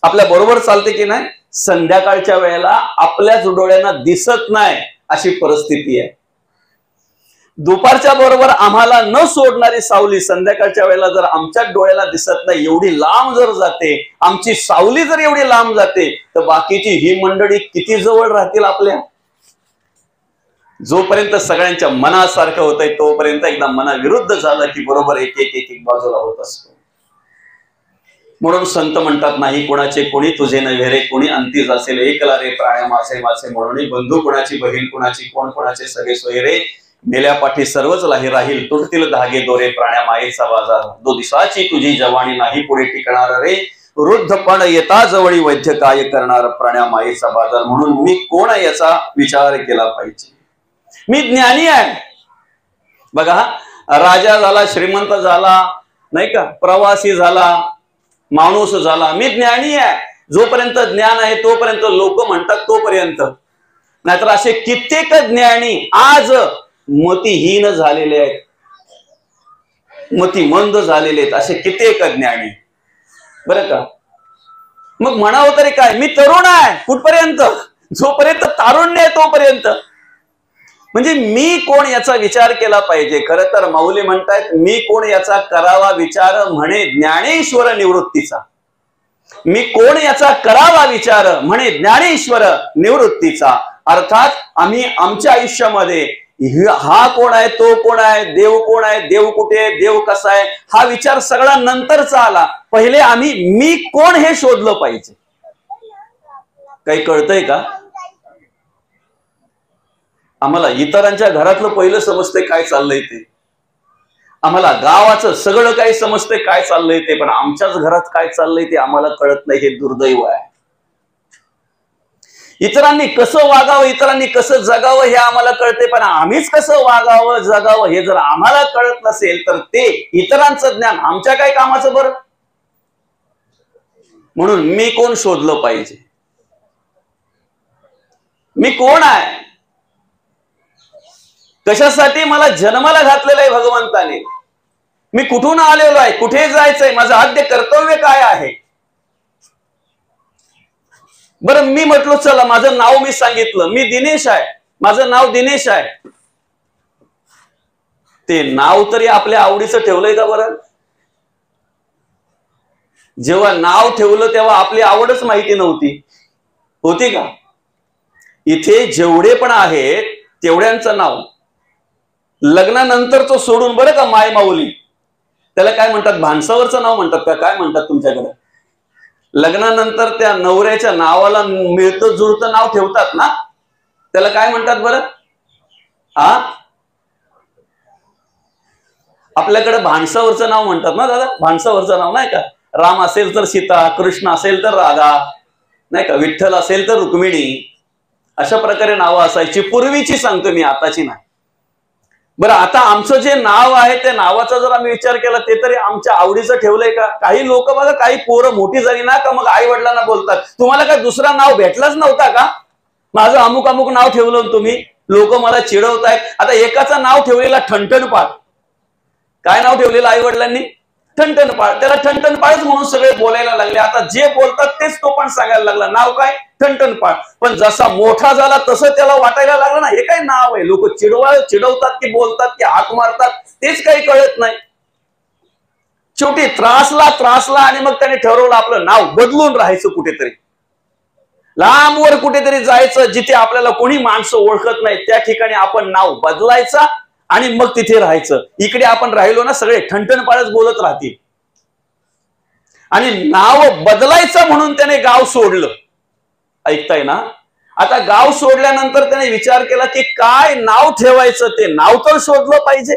आपल्या बरोबर चालते की नाही? संध्याकाळच्या वेळेला आपल्याच डोळ्यांना दिसत नाही अशी परिस्थिती आहे. दुपारच्या बरोबर आम्हाला न सोडणारी सावली संध्याकाळच्या वेळेला जर आमच्या डोळ्याला दिसत नाही, एवढी लांब जर जाते, आमची सावली जर एवढी लांब जाते, तर बाकीची ही मंडळी किती जवळ राहतील आपल्या? जोपर्यंत सगळ्यांच्या मनासारखं होतंय तोपर्यंत एकदा मनाविरुद्ध झालं की बरोबर एक एक एक एक बाजूला होत असतो. म्हणून संत म्हणतात नाही कोणाचे कोणी तुझे नव्हे रे, कोणी अंतीज असेल एकला रे प्राण्या मासे मासे म्हणून. बंधू कुणाची, बहीण कुणाची, कोण कोणाचे सगळे सोय रे. मेल्या पाठी सर्वच लाही राहील, तुटतील धागे दोरे प्राण्या मायेचा बाजार. दो दिवसाची तुझी जवानी नाही पुढे टिकणार रे, वृद्धपण येता जवळी वैद्य काय करणार प्राण्या मायेचा बाजार. म्हणून मी कोण आहे याचा विचार केला पाहिजे. मी ज्ञानी आहे. बघा, राजा झाला, श्रीमंत झाला, नाही का, प्रवासी झाला, माणूस झाला, मी ज्ञानी आहे. जोपर्यंत ज्ञान आहे तोपर्यंत लोक म्हणतात तोपर्यंत. नाहीतर असे कित्येक ज्ञानी आज मतिहीन झालेले आहेत, मतिमंद झालेले आहेत, असे कित्येक ज्ञानी. बरं का, मग म्हणावं तरी काय? मी तरुण आहे. कुठपर्यंत? जोपर्यंत तारुण्य आहे तोपर्यंत. म्हणजे मी कोण याचा विचार केला पाहिजे. खरं तर माऊली म्हणतायत मी कोण याचा करावा विचार म्हणे ज्ञानेश्वर निवृत्तीचा. मी कोण याचा करावा विचार, म्हणे ज्ञानेश्वर निवृत्तीचा. अर्थात आम्ही आमच्या आयुष्यामध्ये हा कोण आहे, तो कोण आहे, देव कोण आहे, देव कुठे आहे, देव कसा आहे, हा विचार सगळा नंतरचा आला. पहिले आम्ही मी कोण हे शोधलं पाहिजे. काही कळतंय का? आम्हाला इतरांच्या घरातलं पहिलं समजतंय काय चाललंय ते, आम्हाला गावाचं सगळं काही समजतंय काय चाललंय ते, पण आमच्याच घरात काय चाललंय ते आम्हाला कळत नाही. हे दुर्दैव आहे. इतरांनी कसं वागावं, इतरांनी कसं जगावं हे आम्हाला कळते, पण आम्हीच कसं वागावं जगावं हे जर आम्हाला कळत नसेल तर ते इतरांचं ज्ञान आमच्या काय कामाचं बरं. म्हणून मी कोण शोधलं पाहिजे. मी कोण आहे, कशासाठी मला जन्माला घातलेलं आहे भगवंताने, मी कुठून आलेलो आहे, कुठे जायचंय, माझं आद्य कर्तव्य काय आहे. बरं मी म्हटलो चला माझं नाव मी सांगितलं, मी दिनेश आहे, माझं नाव दिनेश आहे. ते नाव तरी आपल्या आवडीचं ठेवलंय का बरं. जेव्हा नाव ठेवलं तेव्हा आपली आवडच माहिती नव्हती, होती का. इथे जेवढे पण आहेत तेवढ्यांचं नाव लग्नानंतरचं सोडून बरं का, माय माऊली त्याला काय म्हणतात, भानसावरचं नाव म्हणतात का, काय म्हणतात तुमच्याकडे. लग्नानंतर त्या नवऱ्याच्या नावाला मिळतं जुळतं नाव ठेवतात ना, त्याला काय म्हणतात बरं. आपल्याकडे भानसावरचं नाव म्हणतात ना दादा, भानसावरचं नाव नाही का. राम असेल तर सीता, कृष्ण असेल तर राधा, नाही का, विठ्ठल असेल तर रुक्मिणी, अशा प्रकारे नावं असायची पूर्वीची, सांगतो मी, आताची नाही. बरं आता आमचं जे नाव आहे त्या नावाचा जर आम्ही विचार केला ते तरी आमच्या आवडीचं ठेवलंय का. काही लोक बघा, काही पोरं मोठी झाली ना का मग आई वडिलांना बोलतात, तुम्हाला काय दुसरा नाव भेटलाच नव्हता का, माझं अमुक अमुक नाव ठेवलं तुम्ही, लोक मला चिडवतायत. आता एकाचं नाव ठेवलेला ठणठणपाळ, काय नाव ठेवलेलं आई वडिलांनी, ठणठणपाळ. त्याला ठणठणपाळच म्हणून सगळे बोलायला लागले. आता जे बोलतात तेच तो पण सांगायला लागला, नाव काय, ठणठणपाळ. पण जसा मोठा झाला तसं त्याला वाटायला लागलं ना हे काय नाव आहे. लोक चिडवतात की बोलतात की हाक मारतात तेच काही कळत नाही. शेवटी त्रासला आणि मग त्याने ठरवलं आपलं नाव बदलून राहायचं, कुठेतरी लांबवर कुठेतरी जायचं, जिथे आपल्याला कोणी माणसं ओळखत नाही त्या ठिकाणी आपण नाव बदलायचं आणि मग तिथे राहायचं. इकडे आपण राहिलो ना सगळे ठणठणपाळच बोलत राहतील. आणि नाव बदलायचं म्हणून त्याने गाव सोडलं, ऐकताय ना. आता गाव सोडल्यानंतर त्याने विचार केला की काय नाव ठेवायचं, ते नाव तर शोधलं पाहिजे.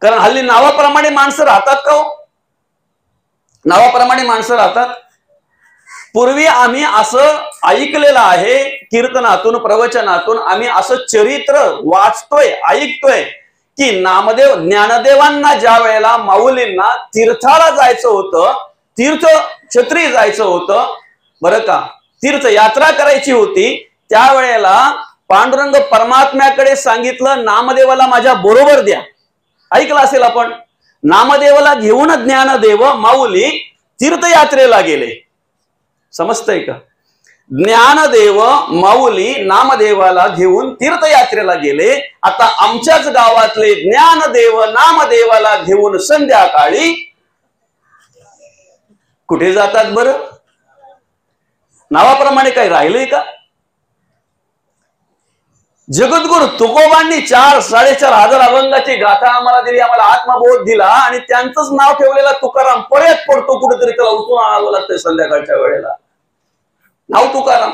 कारण हल्ली नावाप्रमाणे माणसं राहतात का हो, नावाप्रमाणे माणसं राहतात. पूर्वी आम्ही असं ऐकलेलं आहे, कीर्तनातून प्रवचनातून आम्ही असं चरित्र वाचतोय ऐकतोय की नामदेव ज्ञानदेवांना ज्या वेळेला माऊलींना तीर्थाला जायचं होतं, तीर्थक्षेत्री जायचं होतं बरं का, तीर्थयात्रा करायची होती, त्यावेळेला पांडुरंग परमात्म्याकडे सांगितलं नामदेवाला माझ्या बरोबर द्या. ऐकलं असेल आपण, नामदेवाला घेऊन ज्ञानदेव माऊली तीर्थयात्रेला गेले. समजतंय का. ज्ञानदेव माऊली नामदेवाला घेऊन तीर्थयात्रेला गेले. आता आमच्याच गावातले ज्ञानदेव नामदेवाला घेऊन संध्याकाळी कुठे जातात बरं. नावाप्रमाणे काही राहिलंय का. जगद्गुरु तुकोबांनी 4-4.5 अभंगाची गाथा आम्हाला दिली, आम्हाला आत्मबोध दिला आणि त्यांचंच नाव ठेवलेला तुकाराम परत पडतो कुठेतरी, त्याला उचलून आणावं लागतंय संध्याकाळच्या वेळेला. नाव तुकाराम.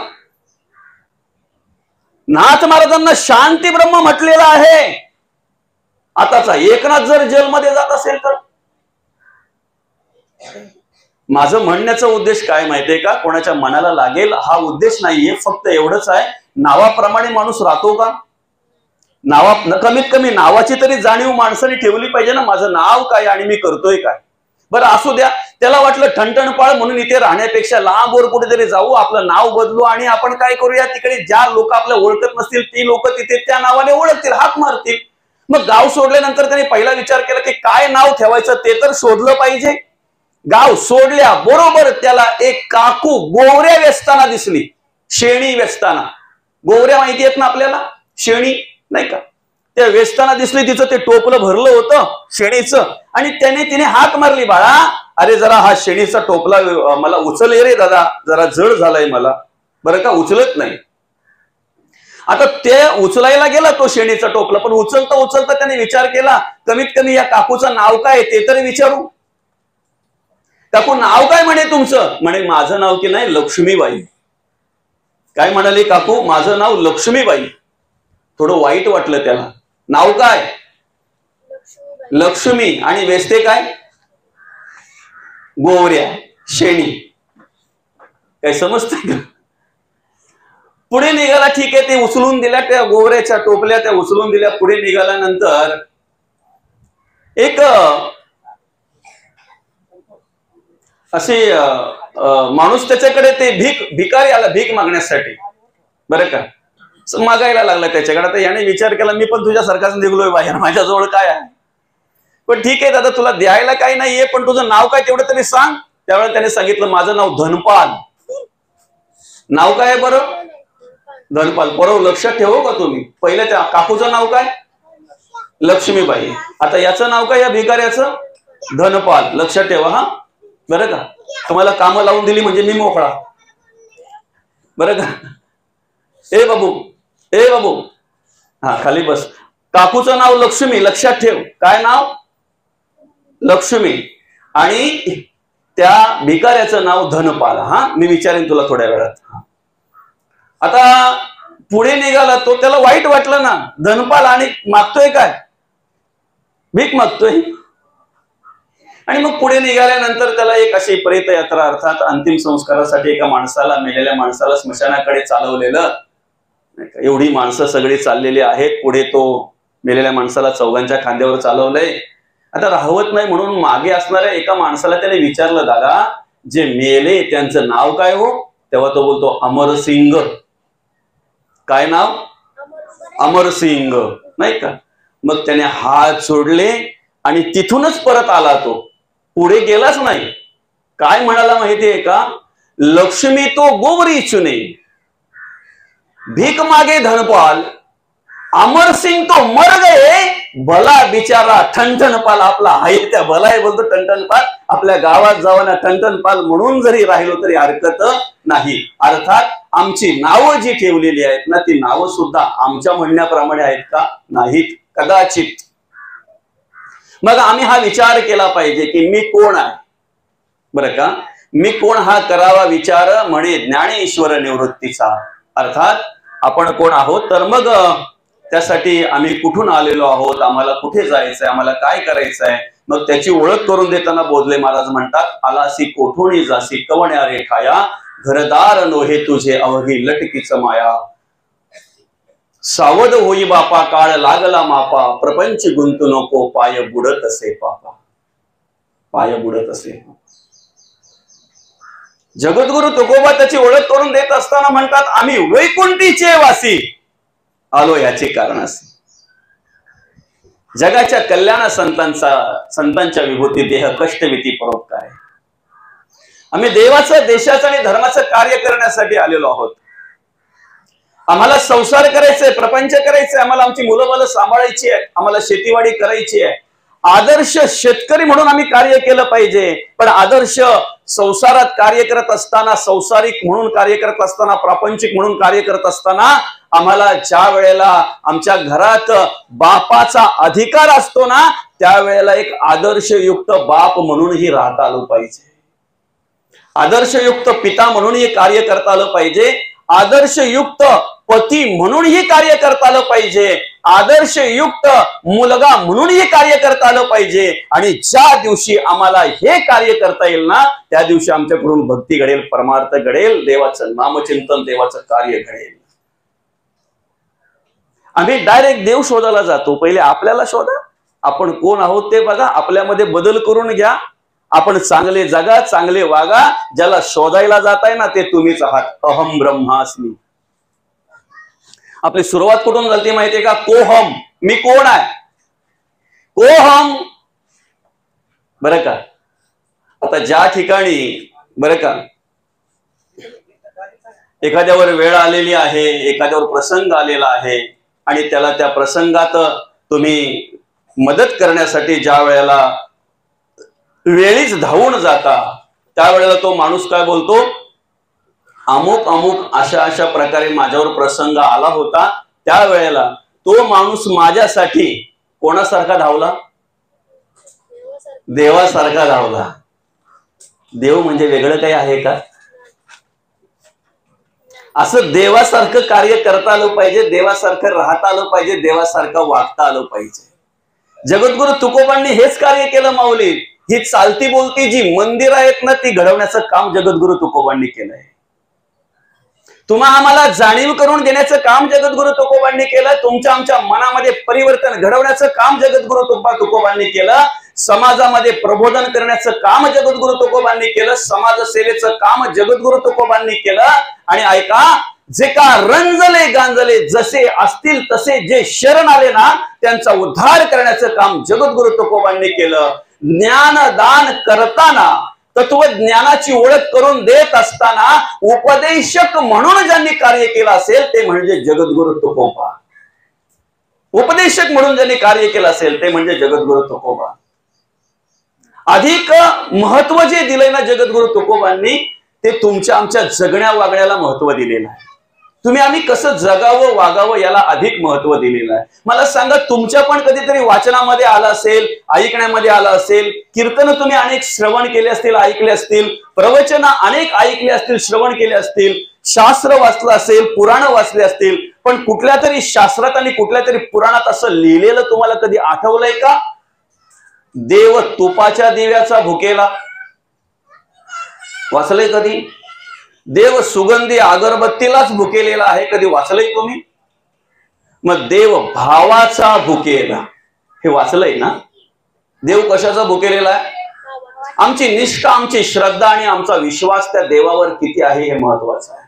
नाथ महाराजांना शांती ब्रह्म म्हटलेलं आहे. आताचा एकनाथ जर जेलमध्ये जात असेल तर. माझं म्हणण्याचा उद्देश काय माहितीये का, कोणाच्या मनाला लागेल हा उद्देश नाहीये, फक्त एवढंच आहे, नावाप्रमाणे माणूस राहतो का. कमीत कमी नावाची तरी जाणीव माणसाने ठेवली पाहिजे ना, माझं नाव काय आणि मी करतोय काय. बरं असू द्या, त्याला वाटलं ठणठणपाळ म्हणून इथे राहण्यापेक्षा लांबवर कुठेतरी जाऊ, आपलं नाव बदलू आणि आपण काय करूया, तिकडे ज्या लोक आपल्या ओळखत नसतील ती लोक तिथे त्या नावाने ओळखतील, हाक मारतील. मग गाव सोडल्यानंतर त्याने पहिला विचार केला की काय नाव ठेवायचं ते तर शोधलं पाहिजे. गाव सोडल्या बरोबर त्याला एक काकू गोवऱ्या वेचताना दिसली, शेणी वेचताना. गोवऱ्या माहिती आहेत ना आपल्याला, शेणी नाही का. त्या वेचताना दिसली, तिचं ते टोपलं भरलं होतं शेणीचं, आणि तिने हाक मारली, बाळा अरे जरा हा शेणीचा टोपला मला उचल रे दादा, जरा जड झालाय मला. बरं का, उचलत नाही. आता ते उचलायला गेला तो शेणीचा टोपला, पण उचलता उचलता त्याने विचार केला, कमीत कमी या काकूचं नाव काय ते तरी विचारू. काकू नाव काय म्हणे तुमचं? म्हणे माझं नाव की नाही लक्ष्मीबाई. काय म्हणाली काकू? माझं नाव लक्ष्मीबाई. थोडं वाईट वाटलं त्याला. नाव काय? लक्ष्मी. आणि वेचते काय? गोवऱ्या, शेणी. काय समजतंय का? पुढे निघाला, ठीक आहे, ते उचलून दिल्या त्या गोवऱ्याच्या टोपल्या, त्या उचलून दिल्या. पुढे निघाल्यानंतर एक असे माणूस त्याच्याकडे, ते भिकारी आला भीक मागण्यासाठी. बरं का, मागायला लागला त्याच्याकडे. तर याने विचार केला, मी पण तुझ्यासारखाच निघलोय बाहेर, माझ्याजवळ काय आहे? पण ठीक आहे दादा, तुला द्यायला काही नाहीये, पण तुझं नाव काय तेवढं तरी सांग. त्यावेळेला त्याने सांगितलं, माझं नाव धनपाल. नाव काय आहे बरं? धनपाल. बरोबर, लक्षात ठेवू का तुम्ही? पहिल्या त्या काकूचं नाव काय? लक्ष्मीबाई. आता याचं नाव काय या भिकाऱ्याचं? धनपाल. लक्षात ठेवा हा. बरं का, तुम्हाला कामं लावून दिली म्हणजे मी मोकळा. बरं का. ए बाबू, ए बाबू, हा खाली बस. काकूचं नाव लक्ष्मी, लक्षात ठेव. काय नाव? लक्ष्मी. आणि त्या भिकाऱ्याचं नाव धनपाल. हा, मी विचारेन तुला थोड्या वेळात. आता पुढे निघाला तो, त्याला वाईट वाटलं ना, धनपाल आणि मागतोय काय? भीक मागतोय. आणि मग पुढे निघाल्यानंतर त्याला एक अशी प्रेतयात्रा, अर्थात अंतिम संस्कारासाठी एका माणसाला, मेलेल्या माणसाला स्मशानाकडे चालवलेलं. एवढी माणसं सगळी चाललेली आहेत. पुढे तो मेलेल्या माणसाला चौघांच्या खांद्यावर चालवलंय. आता राहवत नाही म्हणून मागे असणाऱ्या एका माणसाला त्याने विचारलं, दादा जे मेले त्यांचं नाव काय हो? तेव्हा तो बोलतो, अमरसिंग. काय नाव? अमरसिंग. नाही का. मग त्याने हात सोडले आणि तिथूनच परत आला. तो पुढे गेलाच नाही. काय म्हणाला माहितीये का? लक्ष्मी तो गोवरी चुने, भीक मागे धनपाल, अमरसिंग तो मर गए, भला बिचारा ठणठणपाल आपला आहे त्या भला आहे बोलतो ठणठणपाल. आपल्या गावात जावाना ठणठणपाल म्हणून जरी राहिलो तरी हरकत नाही. अर्थात आमची नावं जी ठेवलेली आहेत ना, ती नावं सुद्धा आमच्या म्हणण्याप्रमाणे आहेत का? नाहीत, कदाचित. मग आम्ही हा विचार केला पाहिजे की मी कोण आहे. बरं का, मी कोण हा करावा विचार म्हणे ज्ञानेश्वर निवृत्तीचा. अर्थात आपण कोण आहोत, तर मग त्यासाठी आम्ही कुठून आलेलो आहोत, आम्हाला कुठे जायचंय, आम्हाला काय करायचंय, मग त्याची ओळख करून देताना बोधले महाराज म्हणतात, आलासी कोठोणी जासी कवण्या रेखाया, घरदार नोहे तुझे अवघी लटकीच माया. सावध होई बापा काळ लागला मापा, प्रपंच गुंतू नको पाय बुडत असे पापा. पाय बुडत असे. जगद्गुरु तुकोबा त्याची ओळख करून देत असताना म्हणतात, आम्ही वैकुंठीचे वासी आलो याचे कारण असे. जगाच्या कल्याण संतांच्या विभूती देह कष्टविती परोपकार. आम्ही देवाचं, देशाचं आणि धर्माचं कार्य करण्यासाठी आलेलो आहोत. आम्हाला संसार करायचंय, प्रपंच करायचंय, आम्हाला आमची मुलं बाळ सांभाळायची आहे, आम्हाला शेतीवाडी करायची आहे. आदर्श शेतकरी म्हणून आम्ही कार्य केलं पाहिजे. पण आदर्श संसारात कार्य करत असताना, संसारिक म्हणून कार्य करत असताना, प्रापंचिक म्हणून कार्य करत असताना आम्हाला ज्या वेळेला आमच्या घरात बापाचा अधिकार असतो ना, त्यावेळेला एक आदर्शयुक्त बाप म्हणूनही राहता आलं पाहिजे. आदर्शयुक्त पिता म्हणूनही कार्य करता आलं पाहिजे. आदर्शयुक्त पती म्हणूनही कार्य करता आलं पाहिजे. आदर्शयुक्त मुलगा म्हणूनही कार्य करता आलं पाहिजे. आणि ज्या दिवशी आम्हाला हे कार्य करता येईल ना, त्या दिवशी आमच्याकडून भक्ती घडेल, परमार्थ घडेल, देवाचं नामचिंतन, देवाचं कार्य घडेल. आम्ही डायरेक्ट देव शोधायला जातो. पहिले आपल्याला शोधा, आपण कोण आहोत ते बघा, आपल्यामध्ये बदल करून घ्या. आपण चांगले जगा, चांगले वागा. ज्याला शोधायला जाताय ना, ते तुम्हीच आहात. अहम ब्रह्मास्मी. आपली सुरुवात कुठून झाली माहितीये का? कोहम, मी कोण आहे, कोहम. बरं का, आता ज्या ठिकाणी बरं का एखाद्यावर वेळ आलेली आहे, एखाद्यावर प्रसंग आलेला आहे, आणि त्याला त्या प्रसंगात तुम्ही मदत करण्यासाठी ज्या वेळेला वेळीच धावून जाता, त्यावेळेला तो माणूस काय बोलतो, अमुक अमुक अशा अशा प्रकारे माझ्यावर प्रसंग आला होता, त्यावेळेला तो माणूस माझ्यासाठी कोणासारखा धावला? देवासारखा धावला. देव म्हणजे वेगळं काही आहे का? असं देवासारखं कार्य करता आलं पाहिजे, देवासारखं राहता आलं पाहिजे, देवासारखं वागता आलं पाहिजे. जगद्गुरु तुकोबांनी हेच कार्य केलं माऊली. ही चालती बोलती जी मंदिर आहेत ना, ती घडवण्याचं काम जगद्गुरु तुकोबांनी केलंय. तुम्हा आम्हाला जाणीव करून देण्याचं काम जगद्गुरु तुकोबांनी केलं. तुमच्या आमच्या मनामध्ये परिवर्तन घडवण्याचं काम जगद्गुरु तुकोबांनी केलं. समाजामध्ये प्रबोधन करण्याचं काम जगद्गुरु तुकोबांनी केलं. समाजसेवेचं काम जगद्गुरु तुकोबांनी केलं. आणि ऐका, जे का रंजले गांजले जसे असतील तसे जे शरण आले ना, त्यांचा उद्धार करण्याचं काम जगद्गुरु तुकोबांनी केलं. ज्ञानदान करताना, तत्वज्ञानाची ओळख करून देत असताना उपदेशक म्हणून ज्यांनी कार्य केलं असेल ते म्हणजे जगद्गुरु तुकोबा. उपदेशक म्हणून ज्यांनी कार्य केलं असेल ते म्हणजे जगद्गुरु तुकोबा. अधिक महत्व जे दिलंय ना जगद्गुरु तुकोबांनी, ते तुमच्या आमच्या जगण्या वागण्याला महत्व दिलेलं आहे. तुम्ही आम्ही कसं जगावं वागावं याला अधिक महत्व दिलेलं आहे. मला सांगा, तुमच्या पण कधीतरी वाचनामध्ये आलं असेल, ऐकण्यामध्ये आलं असेल, कीर्तन तुम्ही अनेक श्रवण केले असतील, ऐकले असतील, प्रवचन अनेक ऐकले असतील, श्रवण केले असतील, शास्त्र वाचलं असेल, पुराण वाचले असतील, पण कुठल्या तरी शास्त्रात आणि कुठल्या तरी पुराणात असं लिहिलेलं तुम्हाला कधी आठवलंय का? देव तुपाच्या दिव्याचा भुकेला वाचलंय कधी? देव सुगंधी अगरबत्तीलाच भुकेलेला आहे, कधी वाचलंय तुम्ही? मग देव भावाचा भुकेला हे वाचलंय ना? देव कशाचा भुकेलेला आहे? आमची निष्ठा, आमची श्रद्धा आणि आमचा विश्वास त्या देवावर किती आहे हे महत्वाचं आहे.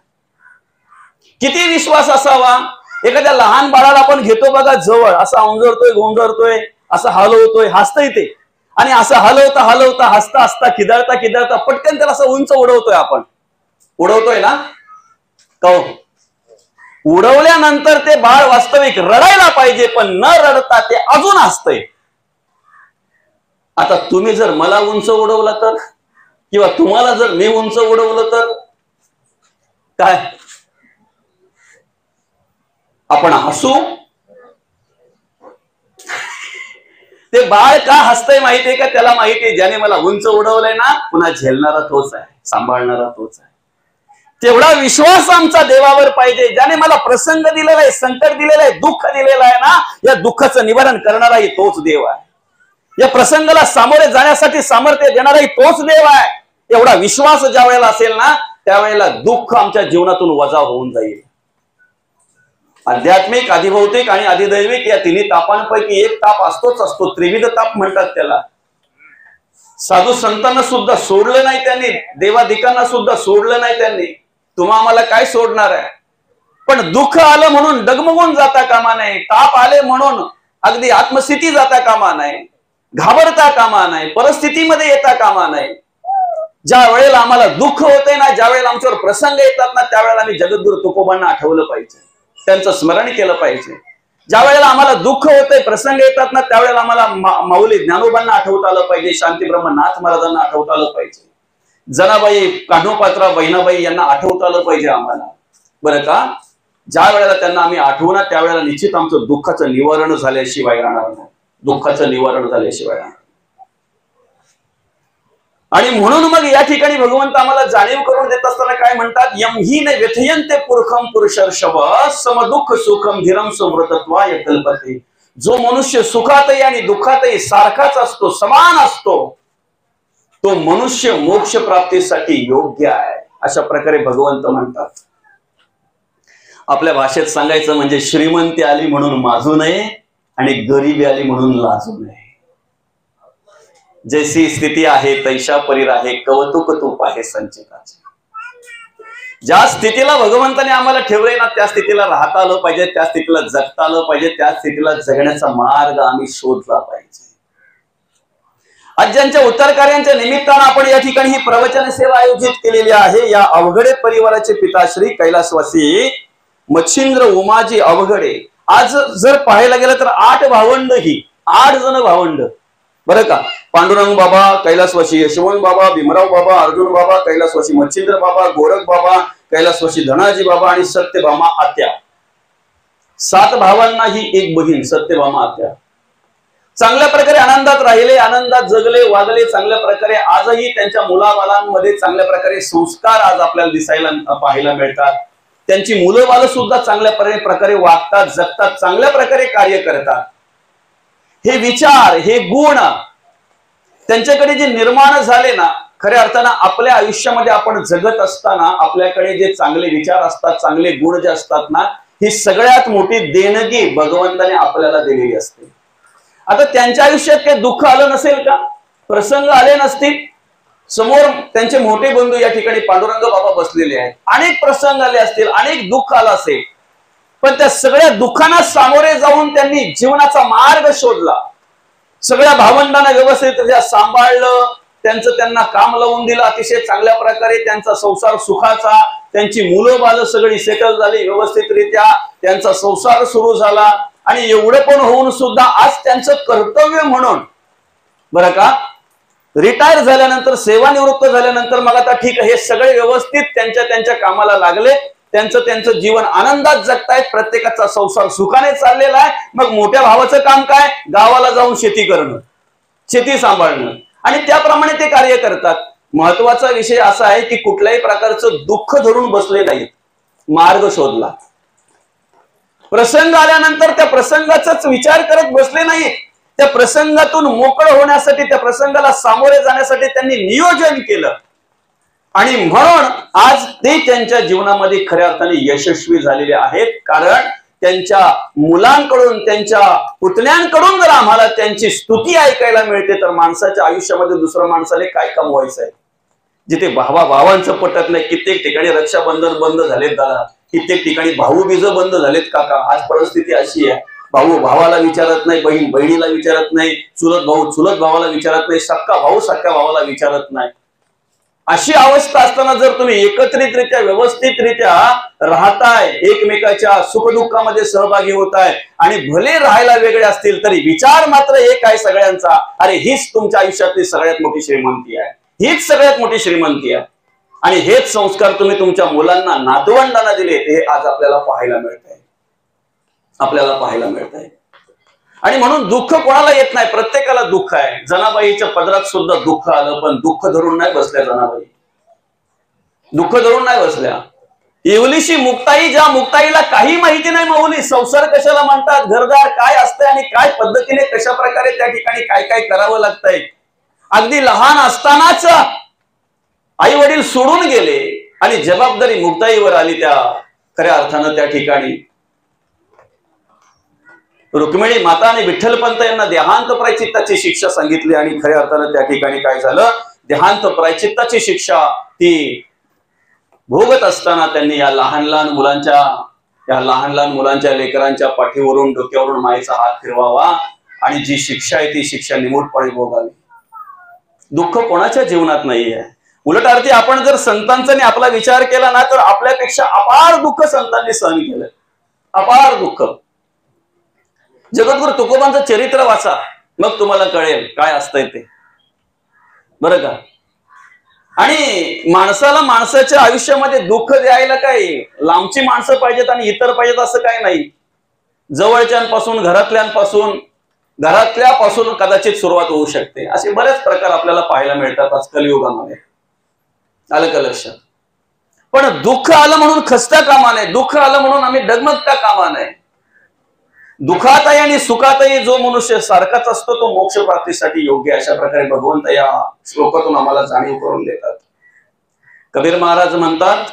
किती विश्वास असावा? एखाद्या लहान बाळाला आपण घेतो बघा जवळ, असा ओंजरतोय गोंजरतोय, असं हलवतोय, हसतंय ते, आणि असं हलवता हलवता हसता हसता खिदळता खिदळता पटकन त्याला असं उंच उडवतोय. आपण उडवतोय ना? उडवल्यानंतर ते बाळ वास्तविक रडायला पाहिजे, पण न रडता ते अजून हसतंय. आता तुम्ही जर मला उंच उडवला तर, किंवा तुम्हाला जर मी उंच उडवलं तर काय आपण हसू? ते बाळ का हसतंय माहितीये का? त्याला माहितीये ज्याने मला उंच उडवलंय ना, पुन्हा झेलणारा तोच आहे, सांभाळणारा तोच आहे. तेवढा विश्वास आमचा देवावर पाहिजे. ज्याने मला प्रसंग दिलेला आहे, संकट दिलेलं आहे, दुःख दिलेलं आहे ना, या दुःखाचं निवारण करणाराही तोच देव आहे. या प्रसंगाला सामोरे जाण्यासाठी सामर्थ्य देणाराही तोच देव आहे. एवढा विश्वास ज्या वेळेला असेल ना, त्यावेळेला दुःख आमच्या जीवनातून वजा होऊन जाईल. आध्यात्मिक, अधिभौतिक आणि अधिदैविक या तिन्ही तापांपैकी एक ताप असतोच असतो. त्रिविध ताप म्हणतात त्याला. साधू संतांना सुद्धा सोडलं नाही त्यांनी, देवाधिकांना सुद्धा सोडलं नाही त्यांनी. तुम्हा आम्हाला काय सोडणार आहे? पण दुःख आलं म्हणून डगमगून जाता कामा नये, ताप आले म्हणून अगदी आत्मस्थिती जाता कामा नये, घाबरता कामा नये, परिस्थितीमध्ये येता कामा नये. ज्या वेळेला आम्हाला दुःख होते ना, ज्या वेळेला आमच्यावर प्रसंग येतात ना, त्यावेळेला आम्ही जगद्गुरु तुकोबांना आठवलं पाहिजे, त्यांचं स्मरण केलं पाहिजे. ज्या वेळेला आम्हाला दुःख होतंय, प्रसंग येतात ना, त्यावेळेला आम्हाला माऊली ज्ञानोबांना आठवता आलं पाहिजे, शांती ब्रह्मनाथ महाराजांना आठवता आलं पाहिजे, जनाबाई, कान्होपात्रा, बहिणाबाई यांना आठवता आलं पाहिजे आम्हाला. बरं का? ज्या वेळेला त्यांना आम्ही आठवू ना, त्यावेळेला निश्चित आमचं दुःखाचं निवारण झाल्याशिवाय राहणार नाही. दुःखाचं निवारण झाल्याशिवाय राहणार. आणि म्हणून मग या ठिकाणी भगवंत आम्हाला जाणीव करून देत असताना काय म्हणतात? यम ही न व्यथयंते पुरखम पुरुषर्षभ सम दुःख सुखम धीरम समृतत्वाय कल्पते. जो मनुष्य सुखातही आणि दुःखातही सारखाच असतो, समान असतो, तो मनुष्य मोक्ष प्राप्तीसाठी योग्य आहे, अशा प्रकारे भगवंत म्हणतात. आपल्या भाषेत सांगायचं म्हणजे श्रीमंती आली म्हणून माजू नये आणि गरिबी आली म्हणून लाजू नये. जैसी स्थिती आहे तैशा परी राहे, कौतुक तूप आहे संचिताचे. ज्या स्थितीला भगवंताने आम्हाला ठेवलंय ना, त्या स्थितीला राहता आलं पाहिजे, त्या स्थितीला जगता आलं पाहिजे, त्या स्थितीला जगण्याचा मार्ग आम्ही शोधला पाहिजे. आज ज्यांच्या उत्तर कार्यांच्या निमित्तानं आपण या ठिकाणी ही प्रवचन सेवा आयोजित केलेली आहे, या अवघडे परिवाराचे पिताश्री कैलासवासी मच्छिंद्र उमाजी अवघडे आज जर पाहायला गेलं तर 8 भावंड ही 8 जण भावंड, बरं का. पांडुरंग बाबा कैलासवासी, यशवंत बाबा, भीमराव बाबा, अर्जुन बाबा कैलासवासी, मच्छिंद्र बाबा, गोरख बाबा कैलासवासी, धनाजी बाबा आणि सत्यभामा आत्या. 7 भावांना ही एक बहीण सत्यभामा आत्या. चांगल्या प्रकारे आनंदात राहिले, आनंदात जगले, वागले चांगल्या प्रकारे. आजही त्यांच्या मुलाबालांमध्ये चांगल्या प्रकारे संस्कार आज आपल्याला दिसायला पाहायला मिळतात. त्यांची मुलं बाळ सुद्धा चांगल्या प्रकारे वागतात, जगतात, चांगल्या प्रकारे कार्य करतात. हे विचार, हे गुण त्यांच्याकडे जे निर्माण झाले ना, खऱ्या अर्थानं आपल्या आयुष्यामध्ये आपण जगत असताना आपल्याकडे जे चांगले विचार असतात, चांगले गुण जे असतात ना, ही सगळ्यात मोठी देणगी भगवंताने आपल्याला दिलेली असते. आता त्यांच्या आयुष्यात काही दुःख आलं नसेल का, प्रसंग आले नसतील. समोर त्यांचे मोठे बंधू या ठिकाणी पांडुरंग बाबा बसलेले आहेत. अनेक प्रसंग आले असतील, अनेक दुःख आलं असेल, पण त्या सगळ्या दुःखांना सामोरे जाऊन त्यांनी जीवनाचा मार्ग शोधला. सगळ्या भावंडांना व्यवस्थित सांभाळलं, त्यांना काम लावून दिलं अतिशय चांगल्या प्रकारे. त्यांचा संसार सुखाचा, त्यांची मुलं बाळ सगळी सेटल झाली व्यवस्थितरित्या, त्यांचा संसार सुरू झाला. आणि एवढं पण होऊन सुद्धा आज त्यांचं कर्तव्य म्हणून, बरं का, रिटायर झाल्यानंतर, सेवानिवृत्त झाल्यानंतर मग आता ठीक आहे, हे सगळे व्यवस्थित त्यांच्या कामाला लागले. त्यांचं जीवन आनंदात जगतायत, प्रत्येकाचा संसार सुखाने चाललेला आहे. मग मोठ्या भावाचं काम काय, गावाला जाऊन शेती करणं, शेती सांभाळणं, आणि त्याप्रमाणे ते कार्य करतात. महत्वाचा विषय असा आहे की कुठल्याही प्रकारचं दुःख धरून बसले नाहीत, मार्ग शोधला. प्रसंग आल्यानंतर त्या प्रसंगाचाच विचार करत बसले नाहीत. त्या प्रसंगातून मोकळं होण्यासाठी, त्या प्रसंगाला सामोरे जाण्यासाठी त्यांनी नियोजन केलं. आणि म्हणून आज ते त्यांच्या जीवनामध्ये खऱ्या अर्थाने यशस्वी झालेले आहेत. कारण त्यांच्या मुलांकडून, त्यांच्या पुतण्यांकडून जर आम्हाला त्यांची स्तुती ऐकायला मिळते, तर माणसाच्या आयुष्यामध्ये दुसऱ्या माणसाला काय कमवायचं आहे. जिथे भावांचं पटत नाही, कित्येक ठिकाणी रक्षाबंधन बंद झालेत दादा, कित्येक ठिकाणी भाऊबीज बंद झालेत काका. आज परिस्थिती अशी आहे, भाऊ भावाला विचारत नाही, बहीण बहिणीला विचारत नाही, चुलत भाऊ चुलत भावाला विचारत नाही, सक्का भाऊ सक्का भावाला विचारत नाही. अशी अवस्था असताना जर तुम्ही एकत्रितरित्या व्यवस्थितरित्या राहताय, एकमेकाच्या सुखदुःखामध्ये सहभागी होताय, आणि भले राहायला वेगळे असतील तरी विचार मात्र एक आहे सगळ्यांचा, अरे हीच तुमच्या आयुष्यातली सगळ्यात मोठी श्रीमंती आहे, हीच सगळ्यात मोठी श्रीमंती आहे. आणि हेच संस्कार तुम्ही तुमच्या मुलांना, नातवंडांना दिले, हे आज आपल्याला पाहायला मिळत आहे, आपल्याला पाहायला मिळत आहे. आणि म्हणून दुःख कोणाला येत नाही, प्रत्येकाला दुःख आहे. जनाबाईच्या पदरात सुद्धा दुःख आलं, पण दुःख धरून नाही बसल्या जनाबाई, दुःख धरून नाही बसल्या. येवलीशी मुक्ताई, ज्या मुक्ताईला काही माहिती नाही माऊली, संसार कशाला म्हणतात, घरदार काय असतंय आणि काय पद्धतीने कशा प्रकारे त्या ठिकाणी काय काय करावं लागतंय. अगदी लहान असतानाच आई वडील सोडून गेले आणि जबाबदारी मुक्ताईवर आली. त्या खऱ्या अर्थानं त्या ठिकाणी रुक्मिणी माता आणि विठ्ठलपंत यांना देहांत प्रायचित्ताची शिक्षा सांगितली. आणि खऱ्या अर्थानं त्या ठिकाणी काय झालं, देहांत प्रायचित्ताची शिक्षा ती भोगत असताना त्यांनी या लहान लहान मुलांच्या लेकरांच्या पाठीवरून, डोक्यावरून मायेचा हात फिरवावा आणि जी शिक्षा आहे ती शिक्षा निमूटपणे भोगावी. दुःख कोणाच्या जीवनात नाही आहे. उलट अर्थी आपण जर संतांचा आपला विचार केला ना, तर आपल्यापेक्षा अपार दुःख संतांनी सहन केलं, अपार दुःख. जगद्गुरु तुकोबांचं चरित्र वाचा, मग तुम्हाला कळेल काय असतंय ते, बरं का. आणि माणसाला माणसाच्या आयुष्यामध्ये दुःख द्यायला काय लांबची माणसं पाहिजेत आणि इतर पाहिजेत असं काय नाही. जवळच्यांपासून, घरातल्यापासून कदाचित सुरुवात होऊ शकते. असे बरेच प्रकार आपल्याला पाहायला मिळतात आज कलियुगामध्ये, आलं का लक्षात. पण दुःख आलं म्हणून खचता कामा नये, दुःख आलं म्हणून आम्ही डगमगता कामा नये. दुःखातही आणि सुखातही जो मनुष्य सारखाच असतो तो मोक्ष प्राप्तीसाठी योग्य, अशा प्रकारे भगवंत या श्लोकातून आम्हाला जाणीव करून देतात. कबीर महाराज म्हणतात,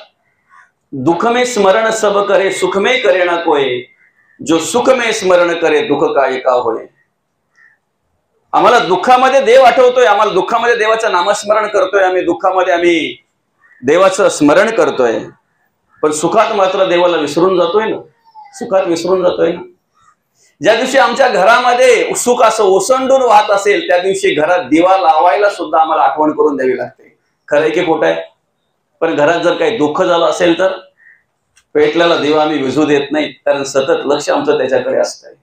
दुःख में स्मरण सब करे, सुख में करे ना कोय, जो सुख में स्मरण करे दुःख काय का होय. आम्हाला दुःखामध्ये देव आठवतोय, आम्हाला दुःखामध्ये देवाचं नामस्मरण करतोय, आम्ही दुःखामध्ये आम्ही देवाचं स्मरण करतोय, पण सुखात मात्र देवाला विसरून जातोय ना, सुखात विसरून जातोय ना. ज्या दिवशी आमच्या घरामध्ये सुख असं ओसंडून वाहत असेल, त्या दिवशी घरात दिवा लावायला सुद्धा आम्हाला आठवण करून द्यावी लागते. खरंय की खोटं आहे. पण घरात जर काही दुःख झालं असेल तर पेटलेला दिवा आम्ही विझू देत नाही, कारण सतत लक्ष आमचं त्याच्याकडे असतंय.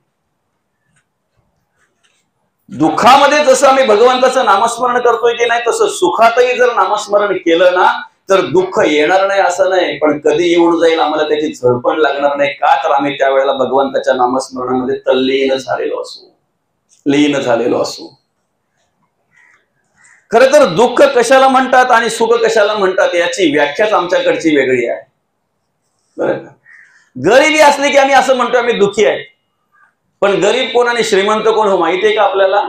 दुःखामध्ये जसं आम्ही भगवंताचं नामस्मरण करतोय की नाही, तसं सुखातही जर नामस्मरण केलं ना तर दुःख येणार नाही असं नाही, पण कधी येऊन जाईल आम्हाला त्याची झळपण लागणार नाही. का तर आम्ही त्यावेळेला भगवंताच्या नामस्मरणामध्ये तल्लीन झालेलो असू, लीन झालेलो असू. खरं तर दुःख कशाला म्हणतात आणि सुख कशाला म्हणतात याची व्याख्याच आमच्याकडची वेगळी आहे, बरं का. गरिबी असली की आम्ही असं म्हणतो आम्ही दुःखी आहे, पण गरीब कोण आणि श्रीमंत कोण हो माहिती आहे का आपल्याला?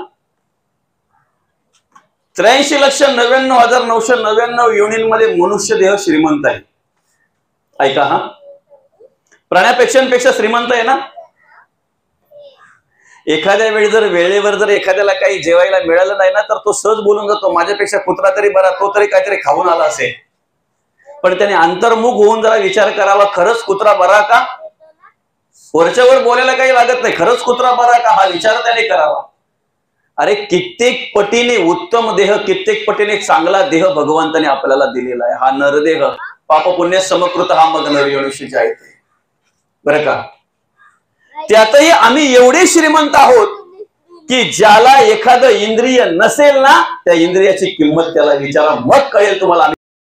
83,99,999 योनींमध्ये मनुष्य देह श्रीमंत आहे. ऐका हा, प्राण्यापेक्षा श्रीमंत आहे ना. एखाद्या वेळी जर वेळेवर जर एखाद्याला काही जेवायला मिळालं नाही ना तर तो सहज बोलून जातो, माझ्यापेक्षा कुत्रा तरी बरा, तो तरी काहीतरी खाऊन आला असेल. पण त्याने अंतर्मुख होऊन जरा विचार करावा, खरंच कुत्रा बरा का? वरच्यावर बोलायला काही लागत नाही, खरंच कुत्रा बरा का हा विचार त्याने करावा. अरे कित्येक पटीने उत्तम देह, कित्येक पटीने चांगला देह भगवंताने आपल्याला दिलेला आहे. हा नरदेह पाप पुण्य समकृत हा मग नरयोनिशीचा आहे, बरं का. त्यातही आम्ही एवढे श्रीमंत आहोत की ज्याला एखादं इंद्रिय नसेल ना त्या इंद्रियाची किंमत त्याला विचारा, मग कळेल तुम्हाला.